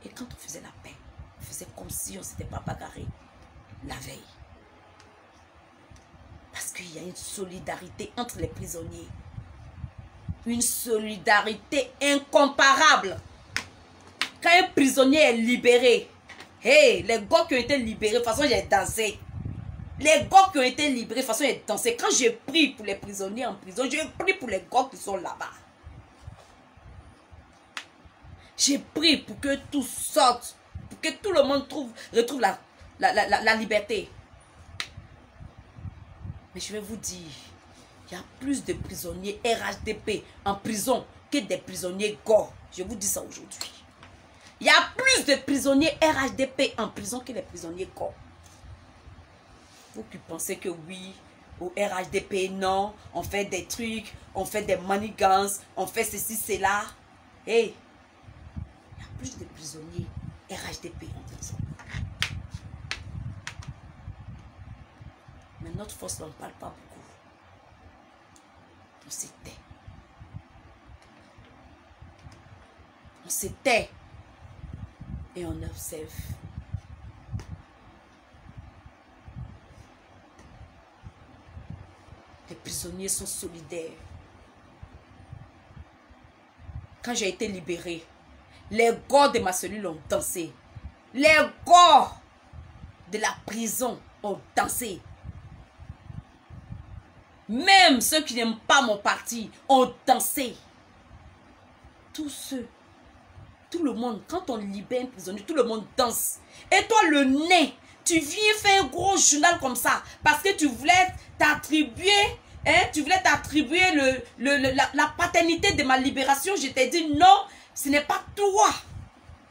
Et quand on faisait la paix, on faisait comme si on ne s'était pas bagarré la veille. Parce qu'il y a une solidarité entre les prisonniers. Une solidarité incomparable. Quand un prisonnier est libéré, hey, les gars qui ont été libérés, de toute façon, j'ai dansé. Les gars qui ont été libérés, de toute façon, j'ai dansé. Quand j'ai pris pour les prisonniers en prison, j'ai pris pour les gars qui sont là-bas. J'ai pris pour que tout sorte, pour que tout le monde retrouve la liberté. Mais je vais vous dire, il y a plus de prisonniers RHDP en prison que des prisonniers GO. Je vous dis ça aujourd'hui. Il y a plus de prisonniers RHDP en prison que les prisonniers GO. Vous qui pensez que oui, au RHDP, non, on fait des trucs, on fait des manigances, on fait ceci, cela. Hey, il y a plus de prisonniers RHDP en prison. Mais notre force n'en parle pas beaucoup. On se tait. On se tait. Et on observe. Les prisonniers sont solidaires. Quand j'ai été libérée, les gars de ma cellule ont dansé. Les gars de la prison ont dansé. Même ceux qui n'aiment pas mon parti ont dansé. Tous ceux, tout le monde, quand on libère un prisonnier, tout le monde danse. Et toi, le nez, tu viens faire un gros journal comme ça parce que tu voulais t'attribuer, hein, tu voulais t'attribuer la paternité de ma libération. Je t'ai dit non, ce n'est pas toi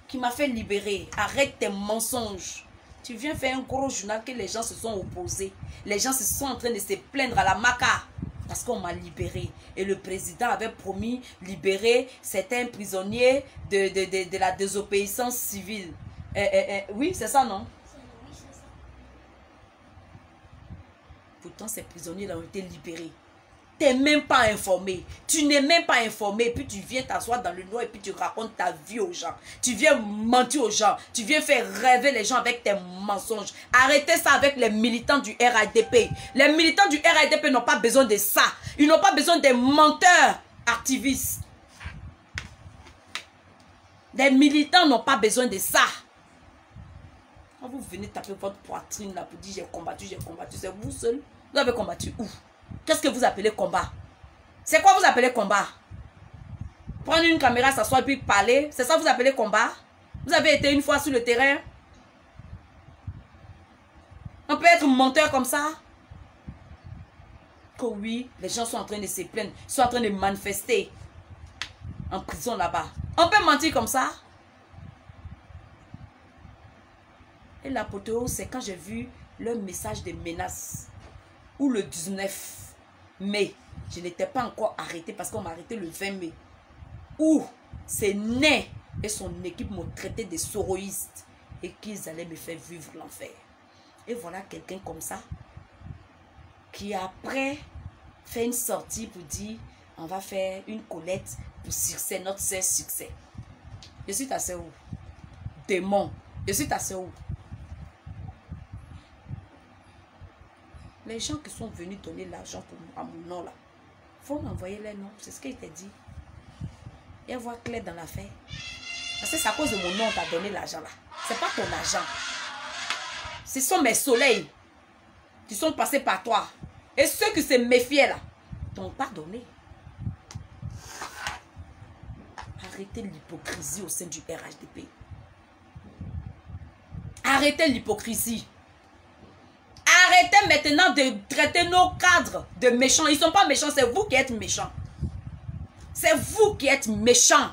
qui m'as fait libérer. Arrête tes mensonges. Tu viens faire un gros journal que les gens se sont opposés. Les gens se sont en train de se plaindre à la maca parce qu'on m'a libéré. Et le président avait promis libérer certains prisonniers de la désobéissance civile. Oui, c'est ça, non? Pourtant, ces prisonniers-là ont été libérés. Tu n'es même pas informé. Tu n'es même pas informé. Et puis tu viens t'asseoir dans le noir et puis tu racontes ta vie aux gens. Tu viens mentir aux gens. Tu viens faire rêver les gens avec tes mensonges. Arrêtez ça avec les militants du RHDP. Les militants du RHDP n'ont pas besoin de ça. Ils n'ont pas besoin des menteurs activistes. Les militants n'ont pas besoin de ça. Quand vous venez taper votre poitrine là pour dire j'ai combattu, c'est vous seul. Vous avez combattu où? Qu'est-ce que vous appelez combat? C'est quoi vous appelez combat? Prendre une caméra, s'asseoir et puis parler, c'est ça que vous appelez combat? Vous avez été une fois sur le terrain? On peut être menteur comme ça? Que oui, les gens sont en train de se plaindre, sont en train de manifester en prison là-bas. On peut mentir comme ça? Et l'apothéose, c'est quand j'ai vu le message de menace. Ou le 19 mai, je n'étais pas encore arrêté parce qu'on m'a arrêté le 20 mai. Où c'est Né et son équipe m'ont traité de soroïste et qu'ils allaient me faire vivre l'enfer. Et voilà quelqu'un comme ça qui après fait une sortie pour dire on va faire une collecte pour succès, notre succès. Je suis tassé où? Démon. Je suis tassé où? Les gens qui sont venus donner l'argent à mon nom là, il faut m'envoyer les noms. C'est ce qu'il t'a dit. Et voir clair dans l'affaire. Parce que c'est à cause de mon nom que tu as donné l'argent là. C'est pas ton argent. Ce sont mes soleils qui sont passés par toi. Et ceux qui se méfiaient là, t'ont pas donné. Arrêtez l'hypocrisie au sein du RHDP. Arrêtez l'hypocrisie. Arrêtez Arrêtez maintenant de traiter nos cadres de méchants. Ils ne sont pas méchants, c'est vous qui êtes méchants. C'est vous qui êtes méchants.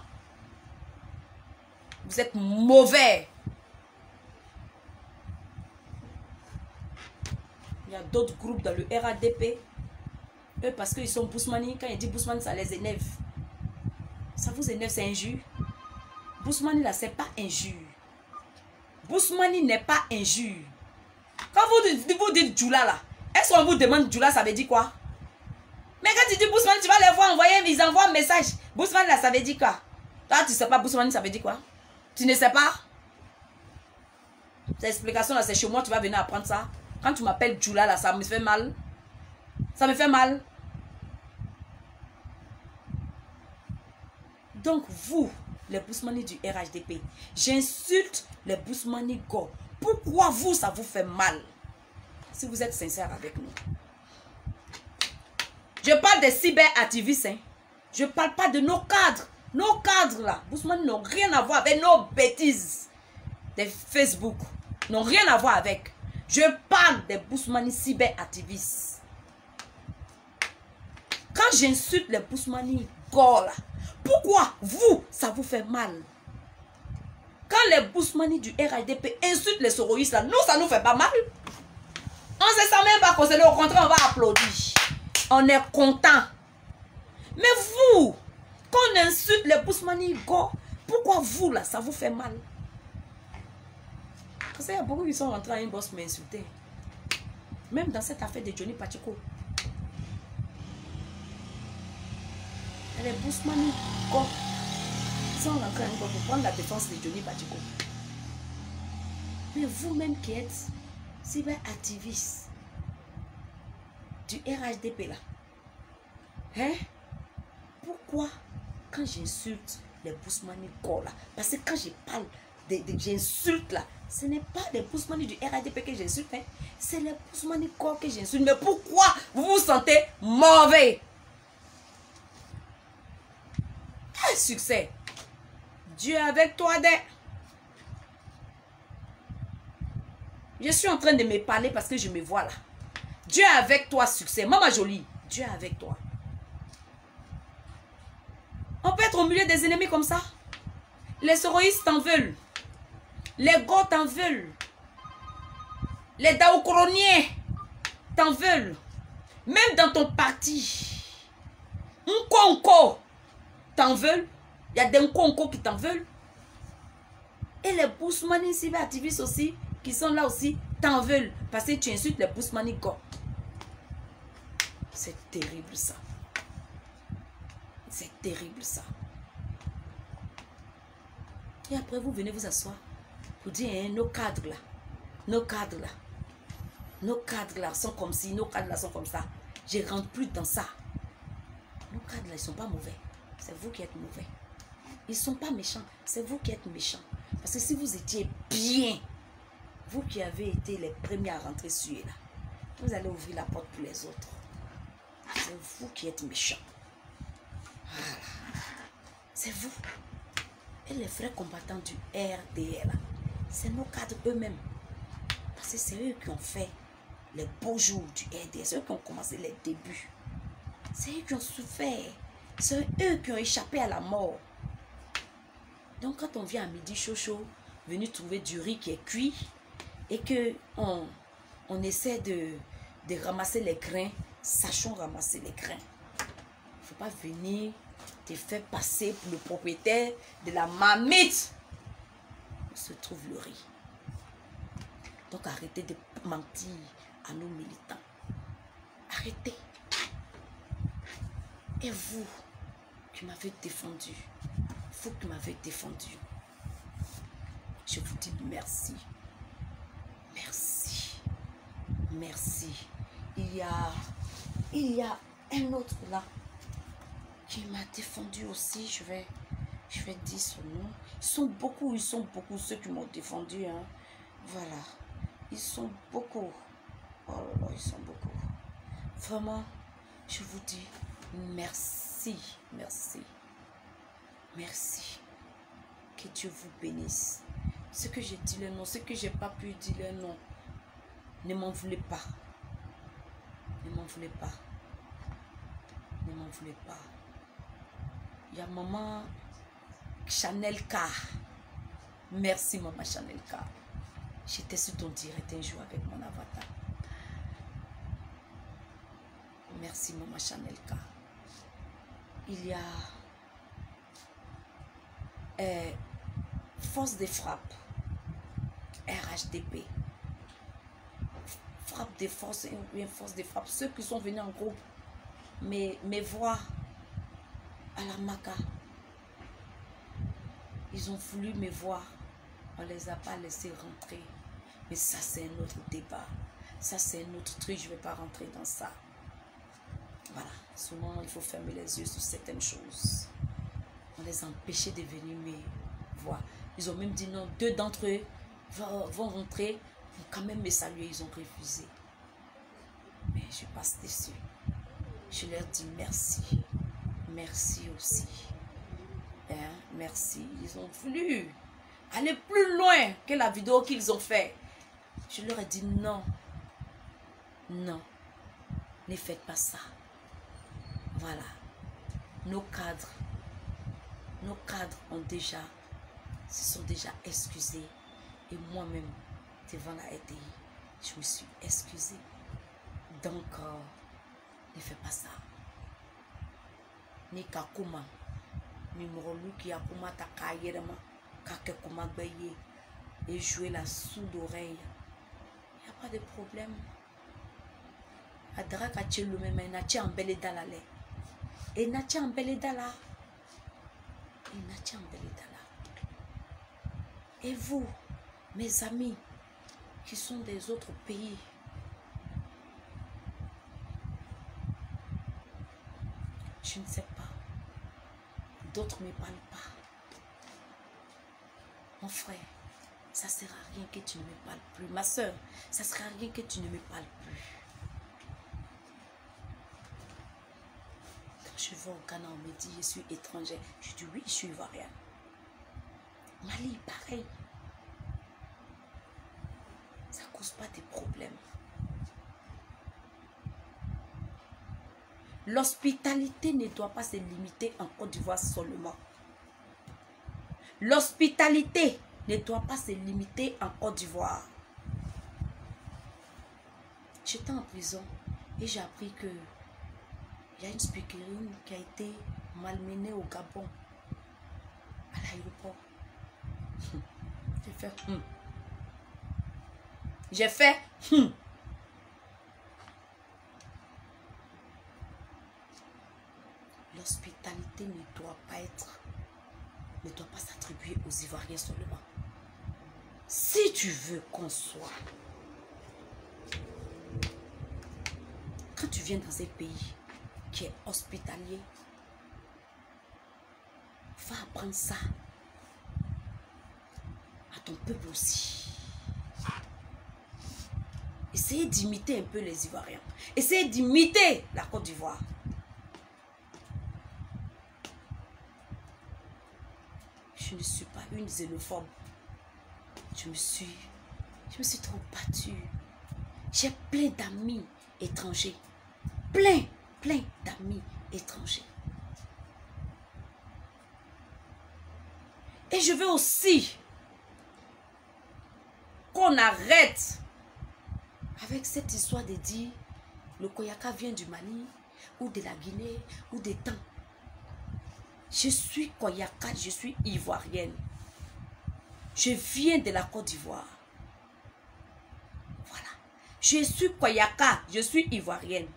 Vous êtes mauvais. Il y a d'autres groupes dans le RADP. Eux, parce qu'ils sont Bousmani, quand ils disent Bousmani, ça les énerve. Ça vous énerve, c'est injure. Bousmani, là, c'est pas injure. Bousmani n'est pas injure. Quand vous dites Djoula, là, est-ce qu'on vous demande Djoula, ça veut dire quoi? Mais quand tu dis Bousmani, tu vas les voir envoyer, ils envoient un message. Bousmani, là, ça veut dire quoi? Toi, tu ne sais pas Bousmani, ça veut dire quoi? Tu ne sais pas? Cette explication, là, c'est chez moi, tu vas venir apprendre ça. Quand tu m'appelles Djoula, là, ça me fait mal. Ça me fait mal. Donc, vous, les Bousmani du RHDP, j'insulte les Bousmani Go. Pourquoi vous, ça vous fait mal? Si vous êtes sincère avec nous. Je parle des cyberactivistes. Hein. Je ne parle pas de nos cadres. Nos cadres, là, Bousmani n'ont rien à voir avec nos bêtises des Facebook. N'ont rien à voir avec. Je parle des Bousmani cyberactivistes. Quand j'insulte les Bousmani Go, là, pourquoi vous, ça vous fait mal? Quand les Bousmani du RHDP insultent les soroïstes, là, nous, ça nous fait pas mal. On ne se sent même pas concerné. Au contraire, on va applaudir. On est content. Mais vous, quand on insulte les Bousmani Go, pourquoi vous, là, ça vous fait mal? Parce qu'il y a beaucoup qui sont rentrés à une bosse m'insulter. Même dans cette affaire de Johnny Pachiko. Les Bousmani Go sont rentrés à une bosse pour prendre la défense de Johnny Pachiko. Mais vous-même qui êtes cyberactiviste du RHDP là, hein? Pourquoi quand j'insulte les Bousmani Go là, parce que quand je parle j'insulte là, ce n'est pas les Bousmani du RHDP que j'insulte, hein? C'est les Bousmani Go que j'insulte. Mais pourquoi vous vous sentez mauvais? Quel succès! Dieu avec toi, Je suis en train de me parler parce que je me vois là. Dieu est avec toi, succès. Maman jolie, Dieu est avec toi. On peut être au milieu des ennemis comme ça. Les soroïstes t'en veulent. Les Go t'en veulent. Les Daoukroniens t'en veulent. Même dans ton parti. Nkonko t'en veulent. Il y a des Nkonko qui t'en veulent. Et les Bousmani cyberactivistes aussi, qui sont là aussi, t'en veulent. Parce que tu insultes les Bousmani Go. C'est terrible ça. C'est terrible ça. Et après vous venez vous asseoir pour dire, hein, nos cadres là, nos cadres là, nos cadres là sont comme ci, nos cadres là sont comme ça. Je ne rentre plus dans ça. Nos cadres là, ils ne sont pas mauvais. C'est vous qui êtes mauvais. Ils ne sont pas méchants. C'est vous qui êtes méchants. Parce que si vous étiez bien, vous qui avez été les premiers à rentrer sur là, vous allez ouvrir la porte pour les autres. C'est vous qui êtes méchants. Voilà. C'est vous. Et les vrais combattants du RDL, c'est nos cadres eux-mêmes. Parce que c'est eux qui ont fait les beaux jours du RDL. C'est eux qui ont commencé les débuts. C'est eux qui ont souffert. C'est eux qui ont échappé à la mort. Donc quand on vient à midi chaud, venir trouver du riz qui est cuit et que on essaie de ramasser les grains, sachons ramasser les grains. Il ne faut pas venir te faire passer pour le propriétaire de la marmite où se trouve le riz. Donc arrêtez de mentir à nos militants. Arrêtez. Et vous qui m'avez défendu, vous qui m'avez défendu, je vous dis merci. Merci. Merci. Il y a un autre là qui m'a défendu aussi. Je vais dire son nom. Ils sont beaucoup ceux qui m'ont défendu. Hein. Voilà. Ils sont beaucoup. Oh là là, ils sont beaucoup. Vraiment, je vous dis merci. Merci. Merci. Que Dieu vous bénisse. Ce que j'ai dit le nom, ce que j'ai pas pu dire le nom, ne m'en voulez pas. m'en voulez pas. Ne m'en voulez pas. Il y a maman Chanel K. Merci maman Chanel K. J'étais sur ton direct un jour avec mon avatar. Merci maman Chanel K. Il y a Force de frappe. RHDP. Frappe de force ou bien force de frappe. Ceux qui sont venus en groupe. Mes voix à la maca. Ils ont voulu me voir. On ne les a pas laissés rentrer. Mais ça, c'est un autre débat. Ça, c'est un autre truc. Je ne vais pas rentrer dans ça. Voilà. Souvent, il faut fermer les yeux sur certaines choses. On les a empêchés de venir me voir. Ils ont même dit non. 2 d'entre eux vont rentrer. Vont quand même me saluer. Ils ont refusé. Mais je passe dessus. Je leur dis merci. Merci aussi. Hein? Merci. Ils ont voulu aller plus loin que la vidéo qu'ils ont fait. Je leur ai dit non. Non. Ne faites pas ça. Voilà. Nos cadres se sont déjà excusés. Et moi-même, devant la RTI, je me suis excusée. Donc, ne fais pas ça. Ni kakuma, ni morolu qui a kuma ta kayerema, kakekuma baye, et jouer la soude oreille. Il n'y a pas de problème. Adara kache le même, nache en belle dalale. Et nache en belle dala. Et nache en belle dala. Et vous, mes amis, qui sont des autres pays, je ne sais pas. D'autres ne me parlent pas. Mon frère, ça ne sert à rien que tu ne me parles plus. Ma soeur, ça ne sert à rien que tu ne me parles plus. Quand je vais au Ghana, on me dit je suis étranger. Je dis oui, je suis ivoirienne. Mali, pareil. Ça ne cause pas de problèmes. L'hospitalité ne doit pas se limiter en Côte d'Ivoire seulement. L'hospitalité ne doit pas se limiter en Côte d'Ivoire. J'étais en prison et j'ai appris que il y a une speakerine qui a été malmenée au Gabon, à l'aéroport. J'ai fait L'hospitalité ne doit pas s'attribuer aux Ivoiriens seulement. Si tu veux qu'on soit, quand tu viens dans un pays qui est hospitalier, va apprendre ça à ton peuple aussi. Essayez d'imiter un peu les Ivoiriens. Essayez d'imiter la Côte d'Ivoire. Je ne suis pas une xénophobe. Je me suis trop battue. J'ai plein d'amis étrangers. Plein d'amis étrangers. Et je veux aussi qu'on arrête avec cette histoire de dire le Koyaka vient du Mali ou de la Guinée ou des temps. Je suis Koyaka, je suis ivoirienne. Je viens de la Côte d'Ivoire. Voilà. Je suis Koyaka, je suis ivoirienne.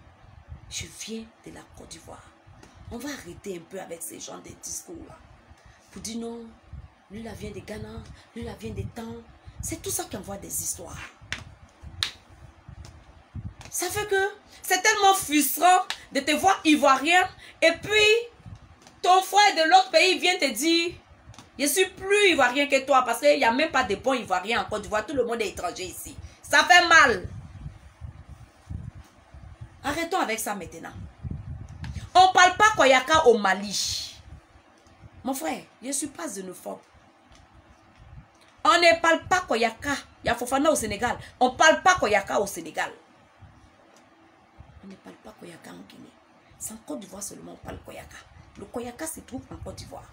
Je viens de la Côte d'Ivoire. On va arrêter un peu avec ces genres de discours-là. Pour dire non, lui là vient de Ghana, lui là vient des temps. C'est tout ça qui envoie des histoires. Ça fait que c'est tellement frustrant de te voir ivoirien et puis ton frère de l'autre pays vient te dire je suis plus ivoirien que toi parce qu'il n'y a même pas de bons ivoiriens en Côte d'Ivoire. Tout le monde est étranger ici. Ça fait mal. Arrêtons avec ça maintenant. On ne parle pas Koyaka au Mali. Mon frère, je ne suis pas xénophobe. On ne parle pas Koyaka. Il y a Fofana au Sénégal. On ne parle pas Koyaka au Sénégal. On ne parle pas koyaka en Guinée. C'est en Côte d'Ivoire seulement on parle koyaka. Le koyaka se trouve en Côte d'Ivoire.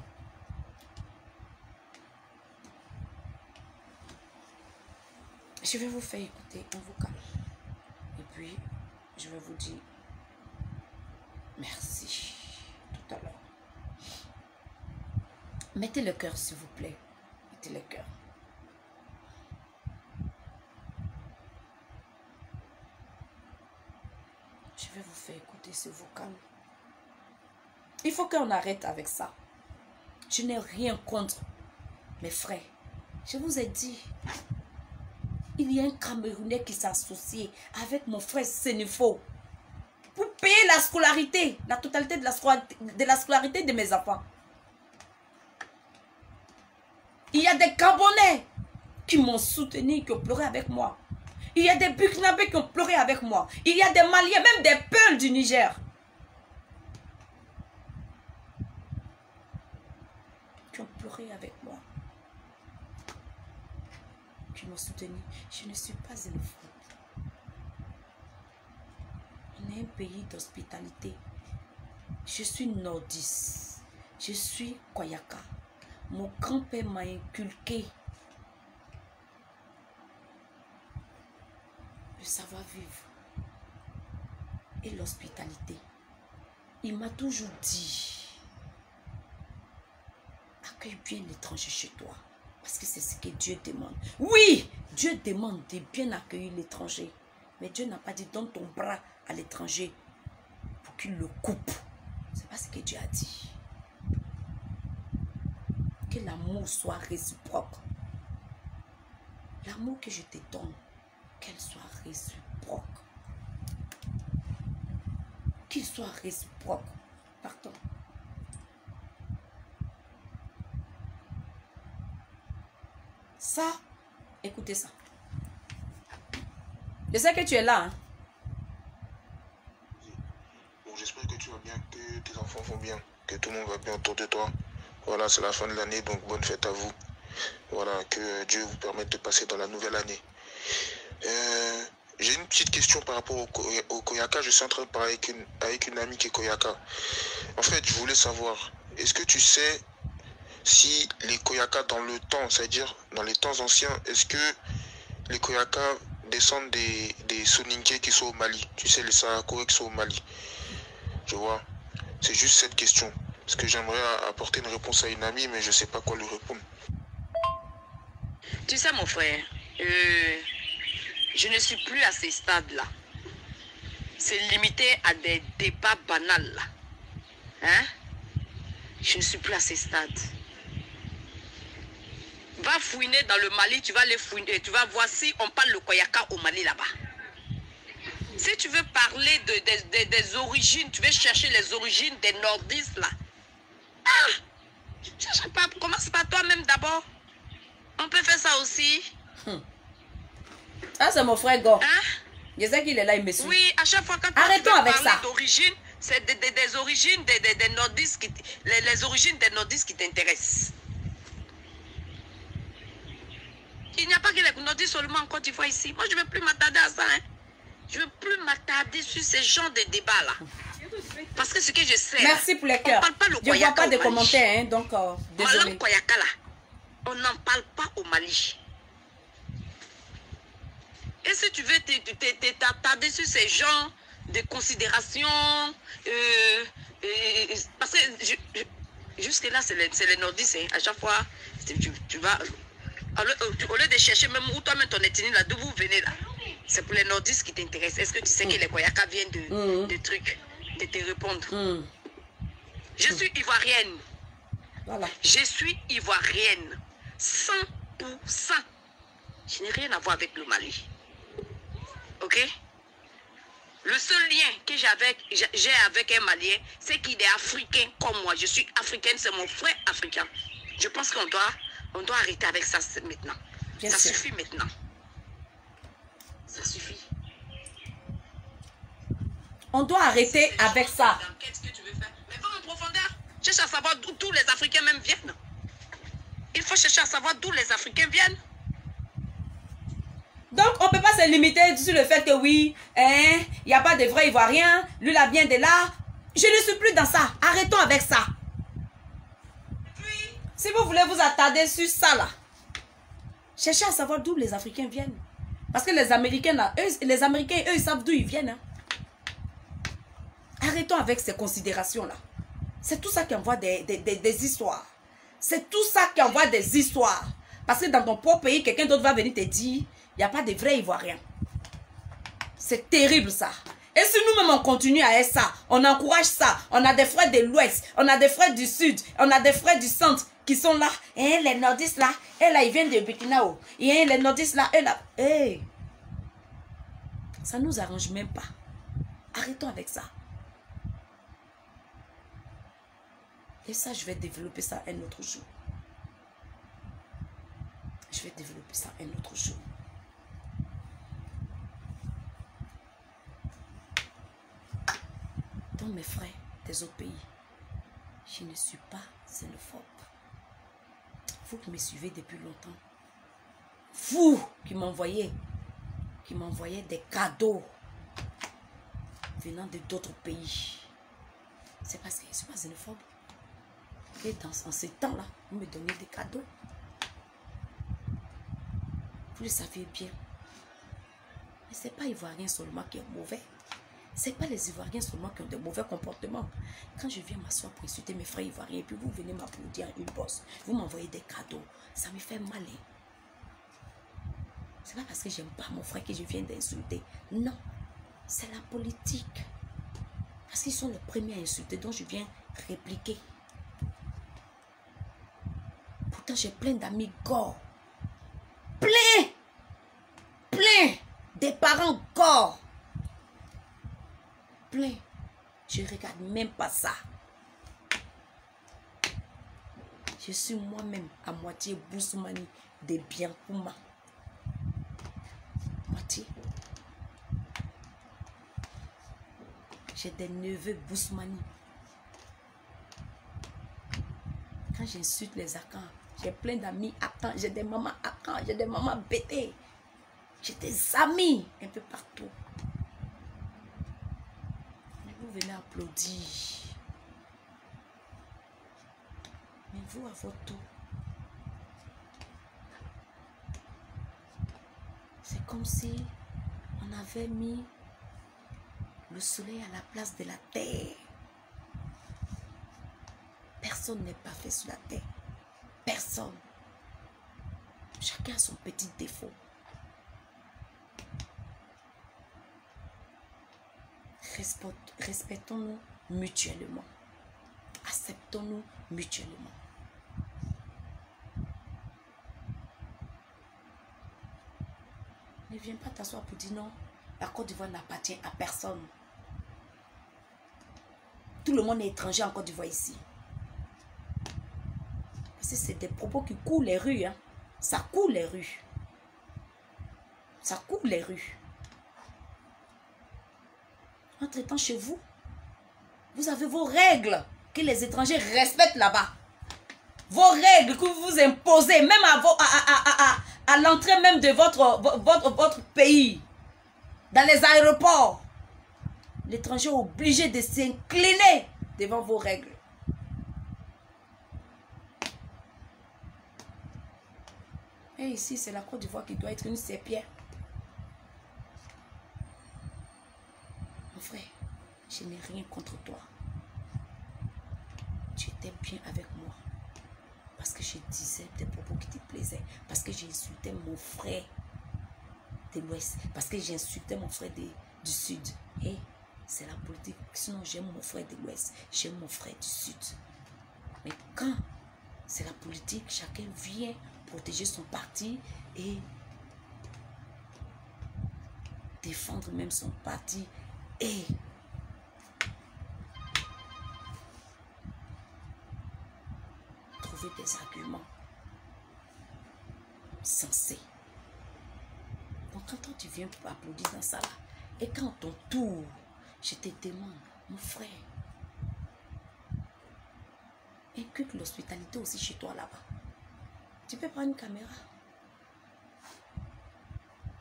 Je vais vous faire écouter un vocal. Et puis, je vais vous dire merci tout à l'heure. Mettez le cœur, s'il vous plaît. Mettez le cœur. Je vais vous faire écouter ce vocal. Il faut qu'on arrête avec ça. Je n'ai rien contre mes frères. Je vous ai dit, il y a un Camerounais qui s'associe avec mon frère Sénéfo pour payer la scolarité, la totalité de la scolarité de mes enfants. Il y a des Gabonais qui m'ont soutenu, qui ont pleuré avec moi. Il y a des Burkinabés qui ont pleuré avec moi. Il y a des Maliens, même des Peuls du Niger, qui ont pleuré avec moi, qui m'ont soutenu. Je ne suis pas une faute. On est un pays d'hospitalité. Je suis nordiste. Je suis Koyaka. Mon grand-père m'a inculqué le savoir-vivre et l'hospitalité. Il m'a toujours dit, accueille bien l'étranger chez toi, parce que c'est ce que Dieu demande. Oui, Dieu demande de bien accueillir l'étranger, mais Dieu n'a pas dit donne ton bras à l'étranger pour qu'il le coupe. C'est pas ce que Dieu a dit. Que l'amour soit réciproque. L'amour que je te donne, qu'elle soit réciproque. Qu'il soit réciproque. Pardon. Ça, écoutez ça. Je sais que tu es là. Hein? Bon, j'espère que tu vas bien, que tes enfants vont bien, que tout le monde va bien autour de toi. Voilà, c'est la fin de l'année, donc bonne fête à vous. Voilà, que Dieu vous permette de passer dans la nouvelle année. J'ai une petite question par rapport au Koyaka. Je suis en train de parler avec une amie qui est Koyaka. En fait, je voulais savoir, est-ce que tu sais si les Koyaka dans le temps, c'est-à-dire dans les temps anciens, est-ce que les Koyaka descendent des Soninké qui sont au Mali? Tu sais, les Sarakoé qui sont au Mali. Je vois. C'est juste cette question. Parce que j'aimerais apporter une réponse à une amie, mais je ne sais pas quoi lui répondre. Tu sais, mon frère, je ne suis plus à ces stades-là. C'est limité à des débats banals, là. Hein? Je ne suis plus à ces stades. Va fouiner dans le Mali, tu vas les fouiner. Tu vas voir si on parle le Koyaka au Mali, là-bas. Si tu veux parler des origines, tu veux chercher les origines des nordistes, là. Ah! Je ne sais pas, commence par toi-même d'abord. On peut faire ça aussi. Ah, c'est mon frère Go. Hein? Je sais qu'il est là, il me suit. Oui, à chaque fois quand arrêtons tu veux avec parler ça. d'origine, c'est des origines des nordistes, les origines des nordistes qui t'intéressent. Il n'y a pas que les nordistes seulement en Côte d'Ivoire ici. Moi, je ne veux plus m'attarder à ça. Hein. Je ne veux plus m'attarder sur ces genres de débats-là. Parce que ce que je sais... Merci pour les cœurs. Je ne vois pas de commentaires, hein, donc désolé. Koyaka, là, on n'en parle pas au Mali. Et si tu veux t'attarder sur ces genres de considérations, parce que jusque là, c'est les nordistes, hein, à chaque fois, tu vas... Au lieu de chercher même où toi-même ton ethnie là, d'où vous venez là, c'est pour les nordistes qui t'intéressent. Est-ce que tu sais que les Koyaka viennent de trucs, de te répondre? Je suis ivoirienne. Voilà. Je suis ivoirienne. 100%. Je n'ai rien à voir avec le Mali. Ok? Le seul lien que j'ai avec un Malien, c'est qu'il est africain comme moi. Je suis africaine, c'est mon frère africain. Je pense qu'on doit arrêter avec ça maintenant. Ça suffit maintenant. Ça suffit. On doit arrêter avec ça. Qu'est-ce que tu veux faire? Mais va en profondeur. Cherche à savoir d'où les Africains même viennent. Il faut chercher à savoir d'où les Africains viennent. Donc on ne peut pas se limiter sur le fait que oui, hein, il n'y a pas de vrais Ivoiriens, lui là vient de là. Je ne suis plus dans ça. Arrêtons avec ça. Si vous voulez vous attarder sur ça là, cherchez à savoir d'où les Africains viennent. Parce que les Américains là, les Américains, eux, ils savent d'où ils viennent. Hein. Arrêtons avec ces considérations là. C'est tout ça qui envoie des histoires. C'est tout ça qui envoie des histoires. Parce que dans ton propre pays, quelqu'un d'autre va venir te dire, il n'y a pas de vrais Ivoiriens. C'est terrible ça. Et si nous-mêmes on continue à être ça, on encourage ça, on a des frères de l'Ouest, on a des frères du Sud, on a des frères du Centre qui sont là. Et les nordistes là, et là ils viennent de Burkina. Et les nordistes là, et là. Hey. Ça ne nous arrange même pas. Arrêtons avec ça. Et ça, je vais développer ça un autre jour. Je vais développer ça un autre jour. Donc mes frères des autres pays, je ne suis pas xénophobe. Vous qui me suivez depuis longtemps, vous qui m'envoyez des cadeaux venant d'autres pays, c'est parce que je ne suis pas xénophobe. Et en ces temps-là, vous me donnez des cadeaux. Vous le savez bien. Mais ce n'est pas Ivoirien seulement qui est mauvais. Ce n'est pas les Ivoiriens seulement qui ont de mauvais comportements. Quand je viens m'asseoir pour insulter mes frères Ivoiriens, et puis vous venez m'applaudir une bosse, vous m'envoyez des cadeaux, ça me fait mal. Ce n'est pas parce que j'aime pas mon frère que je viens d'insulter. Non, c'est la politique. Parce qu'ils sont les premiers à insulter, donc je viens répliquer. Pourtant, j'ai plein d'amis gore. Plein des parents gore. Plein. Je ne regarde même pas ça. Je suis moi-même à moitié Boussoumani de Biancouma. Moitié. J'ai des neveux Boussoumani. Quand j'insulte les Akans, j'ai plein d'amis Akans, j'ai des mamans Akans, j'ai des mamans Bété. J'ai des amis un peu partout. Vous venez applaudir. Mais vous, à votre tour, c'est comme si on avait mis le soleil à la place de la terre. Personne n'est pas fait sur la terre. Personne. Chacun a son petit défaut. Respectons-nous mutuellement. Acceptons-nous mutuellement. Ne viens pas t'asseoir pour dire non, la Côte d'Ivoire n'appartient à personne. Tout le monde est étranger en Côte d'Ivoire ici. Parce que c'est des propos qui coulent les rues. Hein. Ça coule les rues. Ça coule les rues. Entre-temps, chez vous, vous avez vos règles que les étrangers respectent là-bas. Vos règles que vous vous imposez, même à l'entrée même de votre pays, dans les aéroports. L'étranger est obligé de s'incliner devant vos règles. Et ici, c'est la Côte d'Ivoire qui doit être une serpillère. Mon frère, je n'ai rien contre toi. Tu étais bien avec moi. Parce que je disais des propos qui te plaisaient. Parce que j'insultais mon frère de l'Ouest. Parce que j'insultais mon frère du Sud. Et c'est la politique. Sinon, j'aime mon frère de l'Ouest. J'aime mon frère du Sud. Mais quand c'est la politique, chacun vient protéger son parti et défendre même son parti. Et trouver des arguments sensés. Donc quand toi tu viens pour applaudir dans ça là, et quand ton tour, je te demande, mon frère, inculque l'hospitalité aussi chez toi là-bas. Tu peux prendre une caméra.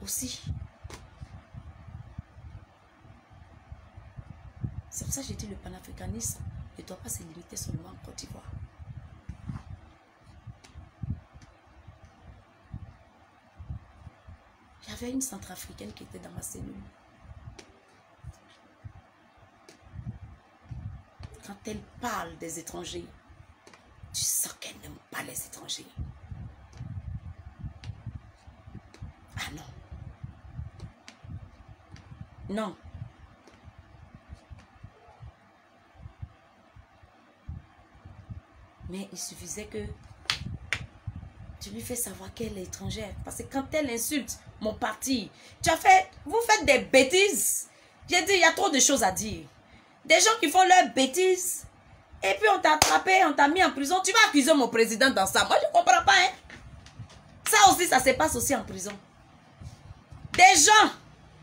aussi. C'est pour ça que j'ai dit le panafricanisme ne doit pas se limiter seulement en Côte d'Ivoire. J'avais une centrafricaine qui était dans ma cellule. Quand elle parle des étrangers, tu sens qu'elle n'aime pas les étrangers. Ah non. Non. Mais il suffisait que tu lui fais savoir qu'elle est étrangère. Parce que quand elle insulte mon parti, vous faites des bêtises. J'ai dit, il y a trop de choses à dire. Des gens qui font leurs bêtises. Et puis on t'a attrapé, on t'a mis en prison. Tu vas accuser mon président dans ça. Moi, je ne comprends pas. Hein? Ça aussi, ça se passe aussi en prison. Des gens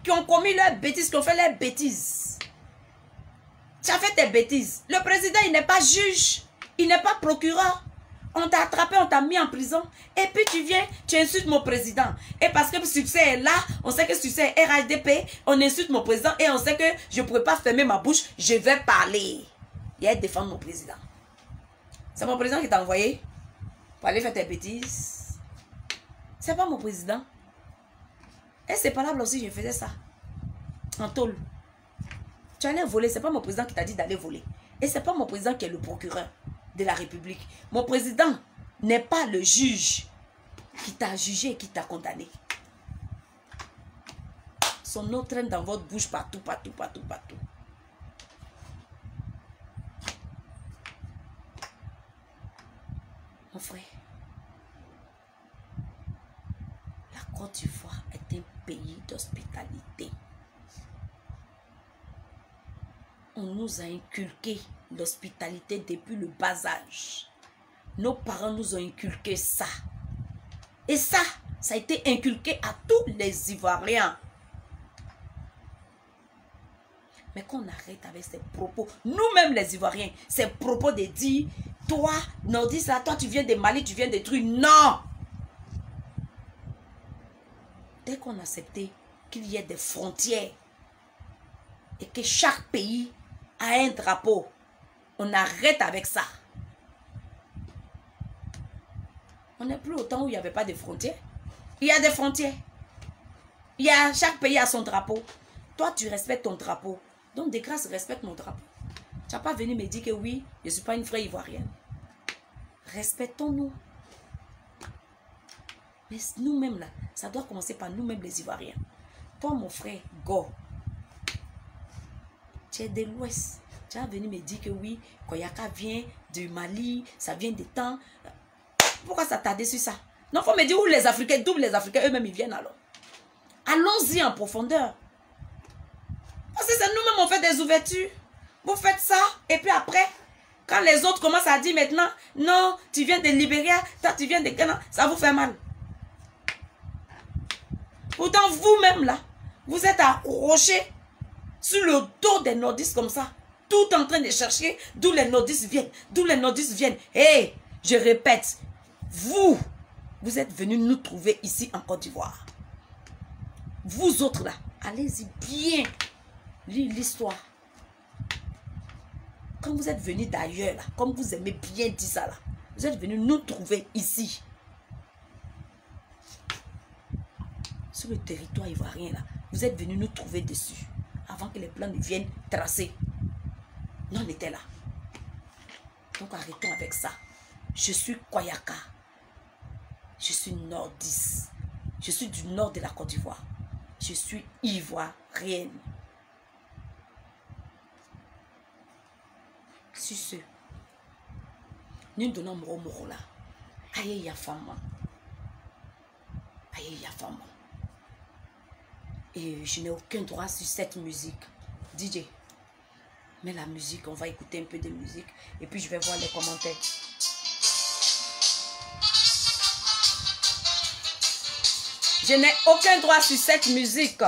qui ont commis leurs bêtises, qui ont fait leurs bêtises. Tu as fait tes bêtises. Le président, il n'est pas juge. Il n'est pas procureur. On t'a attrapé, on t'a mis en prison. Et puis tu viens, tu insultes mon président. Et parce que le succès est là, on sait que le succès est RHDP, on insulte mon président et on sait que je ne pourrais pas fermer ma bouche, je vais parler. Et défendre mon président. C'est mon président qui t'a envoyé pour aller faire tes bêtises. C'est pas mon président. Et c'est pas là aussi, je faisais ça. En tôle. Tu allais voler, c'est pas mon président qui t'a dit d'aller voler. Et c'est pas mon président qui est le procureur de la République. Mon président n'est pas le juge qui t'a jugé et qui t'a condamné. Son nom traîne dans votre bouche partout, partout, partout, partout. Mon frère, la Côte d'Ivoire est un pays d'hospitalité. On nous a inculqué l'hospitalité depuis le bas âge. Nos parents nous ont inculqué ça. Et ça a été inculqué à tous les Ivoiriens. Mais qu'on arrête avec ces propos, nous-mêmes les Ivoiriens, ces propos de dire, toi, nordiste là, toi tu viens de Mali, tu viens de trucs. Non! Dès qu'on a accepté qu'il y ait des frontières et que chaque pays a un drapeau, on arrête avec ça. On n'est plus au temps où il n'y avait pas de frontières. Il y a des frontières. Chaque pays a son drapeau. Toi, tu respectes ton drapeau. Donc, de grâce, respecte mon drapeau. Tu n'as pas venu me dire que oui, je ne suis pas une vraie Ivoirienne. Respectons-nous. Mais nous-mêmes, là, ça doit commencer par nous-mêmes les Ivoiriens. Toi, mon frère, go. Tu es de l'Ouest. Tu as venu me dire que oui, Koyaka vient du Mali, ça vient des temps. Pourquoi ça t'a déçu ça? Non, il faut me dire où les Africains, d'où les Africains eux-mêmes ils viennent alors. Allons-y en profondeur. Parce que c'est nous-mêmes on fait des ouvertures. Vous faites ça, et puis après, quand les autres commencent à dire maintenant, non, tu viens de Libéria, toi tu viens de Ghana, ça vous fait mal. Pourtant vous-même là, vous êtes accrochés sur le dos des nordistes comme ça, tout en train de chercher d'où les nordistes viennent, d'où les nordistes viennent. Hé, je répète, vous êtes venus nous trouver ici en Côte d'Ivoire. Vous autres là, allez-y bien lire l'histoire. Quand vous êtes venus d'ailleurs là, comme vous aimez bien dire ça là, vous êtes venus nous trouver ici. Sur le territoire ivoirien là, vous êtes venus nous trouver dessus. Avant que les plans ne viennent tracer. Nous on était là. Donc arrêtons avec ça. Je suis Koyaka. Je suis nordiste. Je suis du nord de la Côte d'Ivoire. Je suis ivoirienne. Sur ce, nous donnons moro là. Aïe ya femme. Aïe ya femme. Et je n'ai aucun droit sur cette musique. DJ, mets la musique, on va écouter un peu de musique. Et puis je vais voir les commentaires. Je n'ai aucun droit sur cette musique.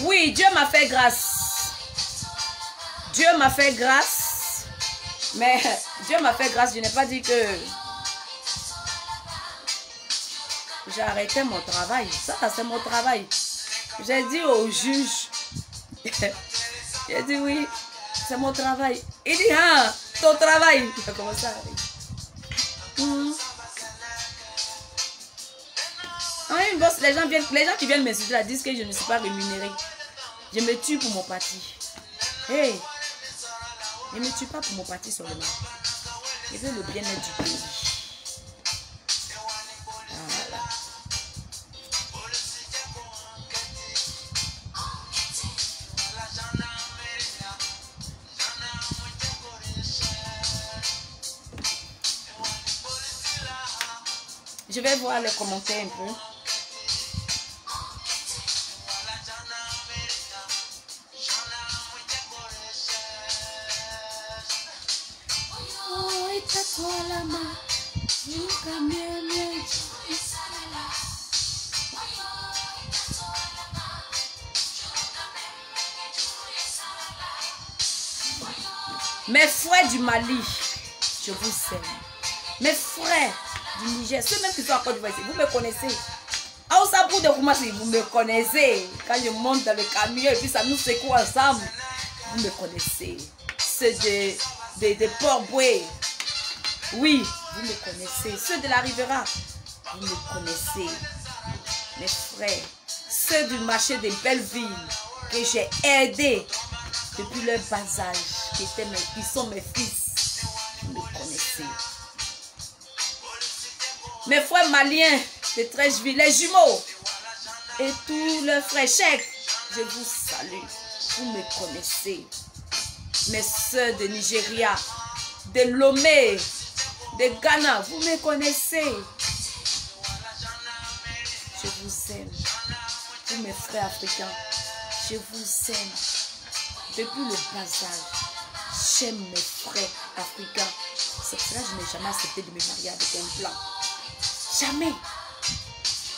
Oui, Dieu m'a fait grâce. Dieu m'a fait grâce. Mais Dieu m'a fait grâce. Je n'ai pas dit que j'ai arrêté mon travail. Ça, c'est mon travail. J'ai dit au juge. J'ai dit oui, c'est mon travail. Il dit, ah, ton travail. J'ai commencé à rire. Les gens qui viennent m'insulter là disent que je ne suis pas rémunérée. Je me tue pour mon parti. Hey, je ne me tue pas pour mon parti seulement. Je veux le bien-être du pays. Voilà. Je vais voir les commentaires un peu. Mes frères du Mali, je vous aime. Mes frères du Niger, ceux même qui sont à Côte d'Ivoire, vous me connaissez. À Osabou de Koumassi, vous me connaissez. Quand je monte dans le camion et puis ça nous secoue ensemble, vous me connaissez. Ceux des Port-Boué, oui, vous me connaissez. Ceux de la Rivera, vous me connaissez. Mes frères, ceux du marché des Belleville que j'ai aidés depuis leur bas âge, qui sont mes fils, vous me connaissez. Mes frères maliens de Trècheville, les jumeaux et tous leurs frères chèques, je vous salue, vous me connaissez. Mes soeurs de Nigeria, de Lomé, de Ghana, vous me connaissez. Je vous aime. Tous mes frères africains, je vous aime. Depuis le bas âge, j'aime mes frères africains. C'est pour cela que je n'ai jamais accepté de me marier avec un blanc. Jamais.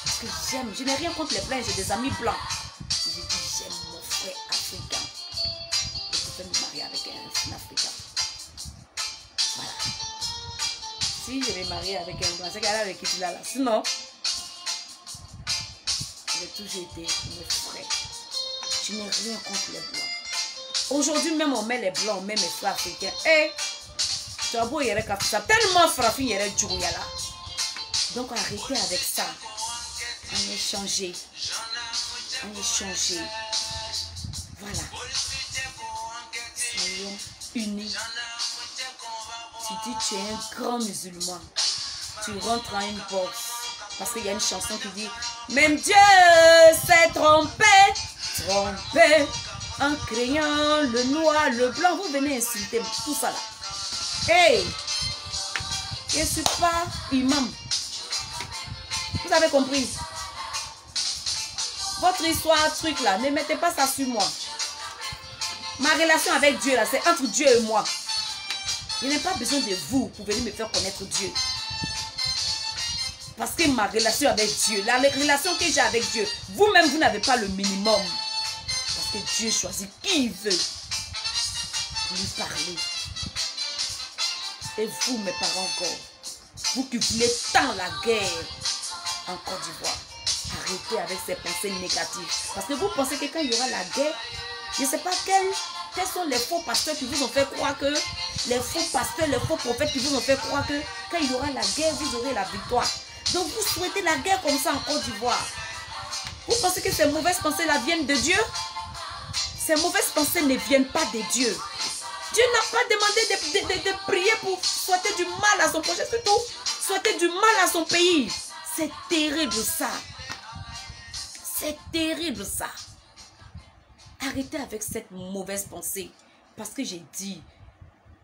Parce que j'aime. Je n'ai rien contre les blancs, j'ai des amis blancs. Je dis j'aime mon frère africain. Je peux me marier avec un africain. Voilà. Si je vais marier avec un blanc, c'est qu'elle est avec qui tu l'as là. Sinon, j'ai toujours été mes frères. Je n'ai rien contre les blancs. Aujourd'hui même on met les blancs, on met mes frères africains. Et tu as beau y aller ça tellement frappé y aller du là. Donc arrêtez avec ça. On est changé. On est changé. Voilà. Soyons unis. Tu dis tu es un grand musulman. Tu rentres à une boxe. Parce qu'il y a une chanson qui dit même Dieu s'est trompé. Trompé. En créant le noir, le blanc, vous venez insulter tout ça là. Hey, je ne suis pas imam. Vous avez compris? Votre histoire, truc là, ne mettez pas ça sur moi. Ma relation avec Dieu là, c'est entre Dieu et moi. Je n'ai pas besoin de vous pour venir me faire connaître Dieu. Parce que ma relation avec Dieu, la relation que j'ai avec Dieu, vous-même, vous n'avez pas le minimum. Que Dieu choisit qui il veut pour lui parler. Et vous, mes parents encore, vous qui voulez tant la guerre en Côte d'Ivoire, arrêtez avec ces pensées négatives. Parce que vous pensez que quand il y aura la guerre, je ne sais pas quels sont les faux pasteurs qui vous ont fait croire que, les faux pasteurs, les faux prophètes qui vous ont fait croire que quand il y aura la guerre, vous aurez la victoire. Donc vous souhaitez la guerre comme ça en Côte d'Ivoire. Vous pensez que ces mauvaises pensées-là viennent de Dieu? Ces mauvaises pensées ne viennent pas de Dieu. Dieu n'a pas demandé de prier pour souhaiter du mal à son projet, surtout souhaiter du mal à son pays. C'est terrible ça. C'est terrible ça. Arrêtez avec cette mauvaise pensée. Parce que j'ai dit,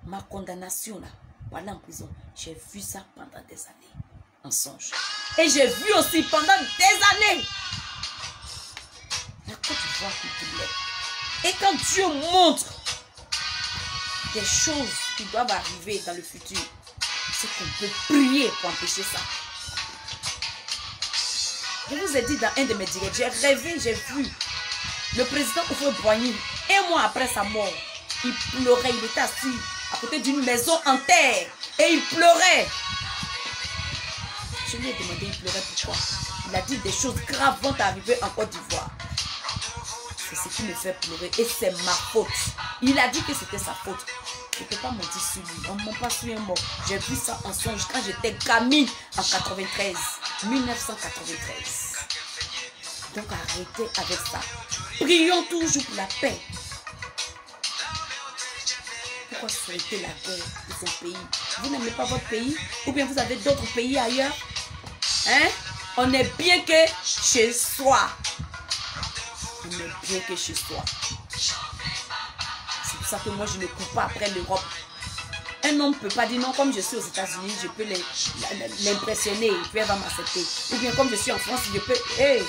ma condamnation là, voilà en prison, j'ai vu ça pendant des années, en songe. Et j'ai vu aussi pendant des années la Côte d'Ivoire qui voulait. Et quand Dieu montre des choses qui doivent arriver dans le futur, c'est qu'on peut prier pour empêcher ça. Je vous ai dit dans un de mes directs, j'ai rêvé, j'ai vu Le président Houphouët-Boigny, un mois après sa mort, il pleurait, il était assis à côté d'une maison en terre et il pleurait. Je lui ai demandé, il pleurait pourquoi. Il a dit des choses graves vont arriver en Côte d'Ivoire. C'est ce qui me fait pleurer et c'est ma faute. Il a dit que c'était sa faute. Je ne peux pas mentir sur lui. On ne ment pas sur un mot. J'ai vu ça en songe quand j'étais gamine en 93. 1993. Donc arrêtez avec ça. Prions toujours pour la paix. Pourquoi souhaiter la guerre de son pays? Vous n'aimez pas votre pays? Ou bien vous avez d'autres pays ailleurs? Hein? On est bien que chez soi. On est bien que chez soi. C'est pour ça que moi je ne cours pas après l'Europe. Un homme ne peut pas dire non, comme je suis aux États-Unis, je peux l'impressionner, il peut m'accepter. Ou bien comme je suis en France, je peux... Hey,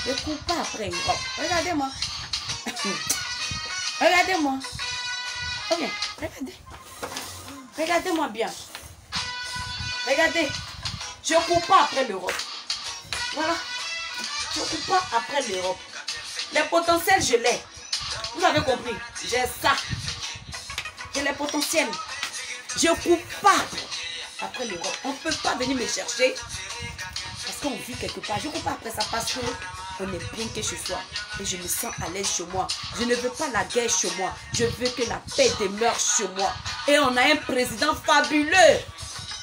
je ne cours pas après l'Europe. Regardez-moi. Regardez-moi. Ok, regardez. Regardez-moi bien. Regardez. Je ne cours pas après l'Europe. Voilà. Je ne cours pas après l'Europe. Les potentiels, je l'ai. Vous avez compris? J'ai ça. J'ai les potentiels. Je ne cours pas après l'Europe. On ne peut pas venir me chercher parce qu'on vit quelque part. Je ne cours pas après ça parce qu'on est bien que chez soi. Et je me sens à l'aise chez moi. Je ne veux pas la guerre chez moi. Je veux que la paix demeure chez moi. Et on a un président fabuleux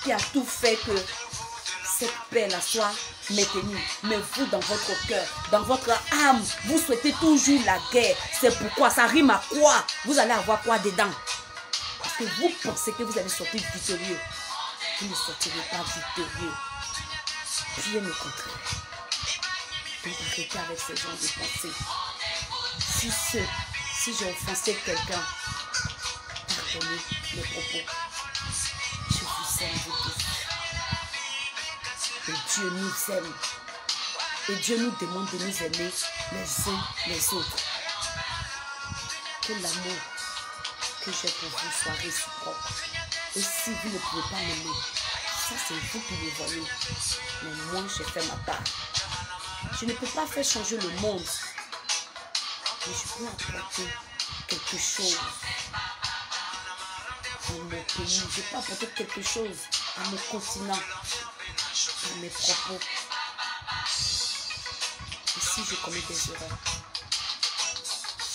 qui a tout fait que cette paix-là soit maintenue. Mais vous, dans votre cœur, dans votre âme, vous souhaitez toujours la guerre. C'est pourquoi ça rime à quoi? Vous allez avoir quoi dedans? Parce que vous pensez que vous allez sortir victorieux. Vous ne sortirez pas victorieux. Bien au contraire. Donc arrêtez avec ce genre de pensée. Si j'ai offensé quelqu'un, pardonnez mes propos. Je vous aime, vous tous. Et Dieu nous aime. Et Dieu nous demande de nous aimer les uns les autres. Que l'amour que j'ai pour vous soit réciproque. Et si vous ne pouvez pas m'aimer, ça c'est vous qui le voyez. Mais moi j'ai fait ma part. Je ne peux pas faire changer le monde. Mais je peux apporter quelque chose à mon pays. Je peux apporter quelque chose à mon continent, à mes propos. Et si je commets des erreurs,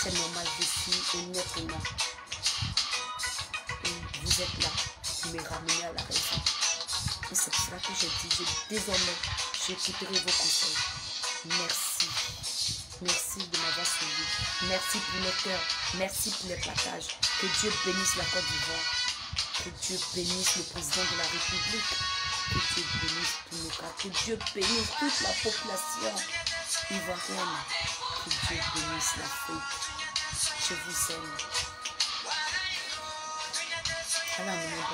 c'est normal, je suis un être humain. Et vous êtes là pour me ramener à la raison. Et c'est pour cela que j'ai dit, désormais, j'écouterai vos conseils. Merci. Merci de m'avoir suivi. Merci pour les cœurs. Merci pour les partages. Que Dieu bénisse la Côte d'Ivoire. Que Dieu bénisse le président de la République. Que Dieu bénisse tous nos cas. Que Dieu bénisse toute la population ivoirienne. Que Dieu bénisse l'Afrique. Je vous aime. Alors, nous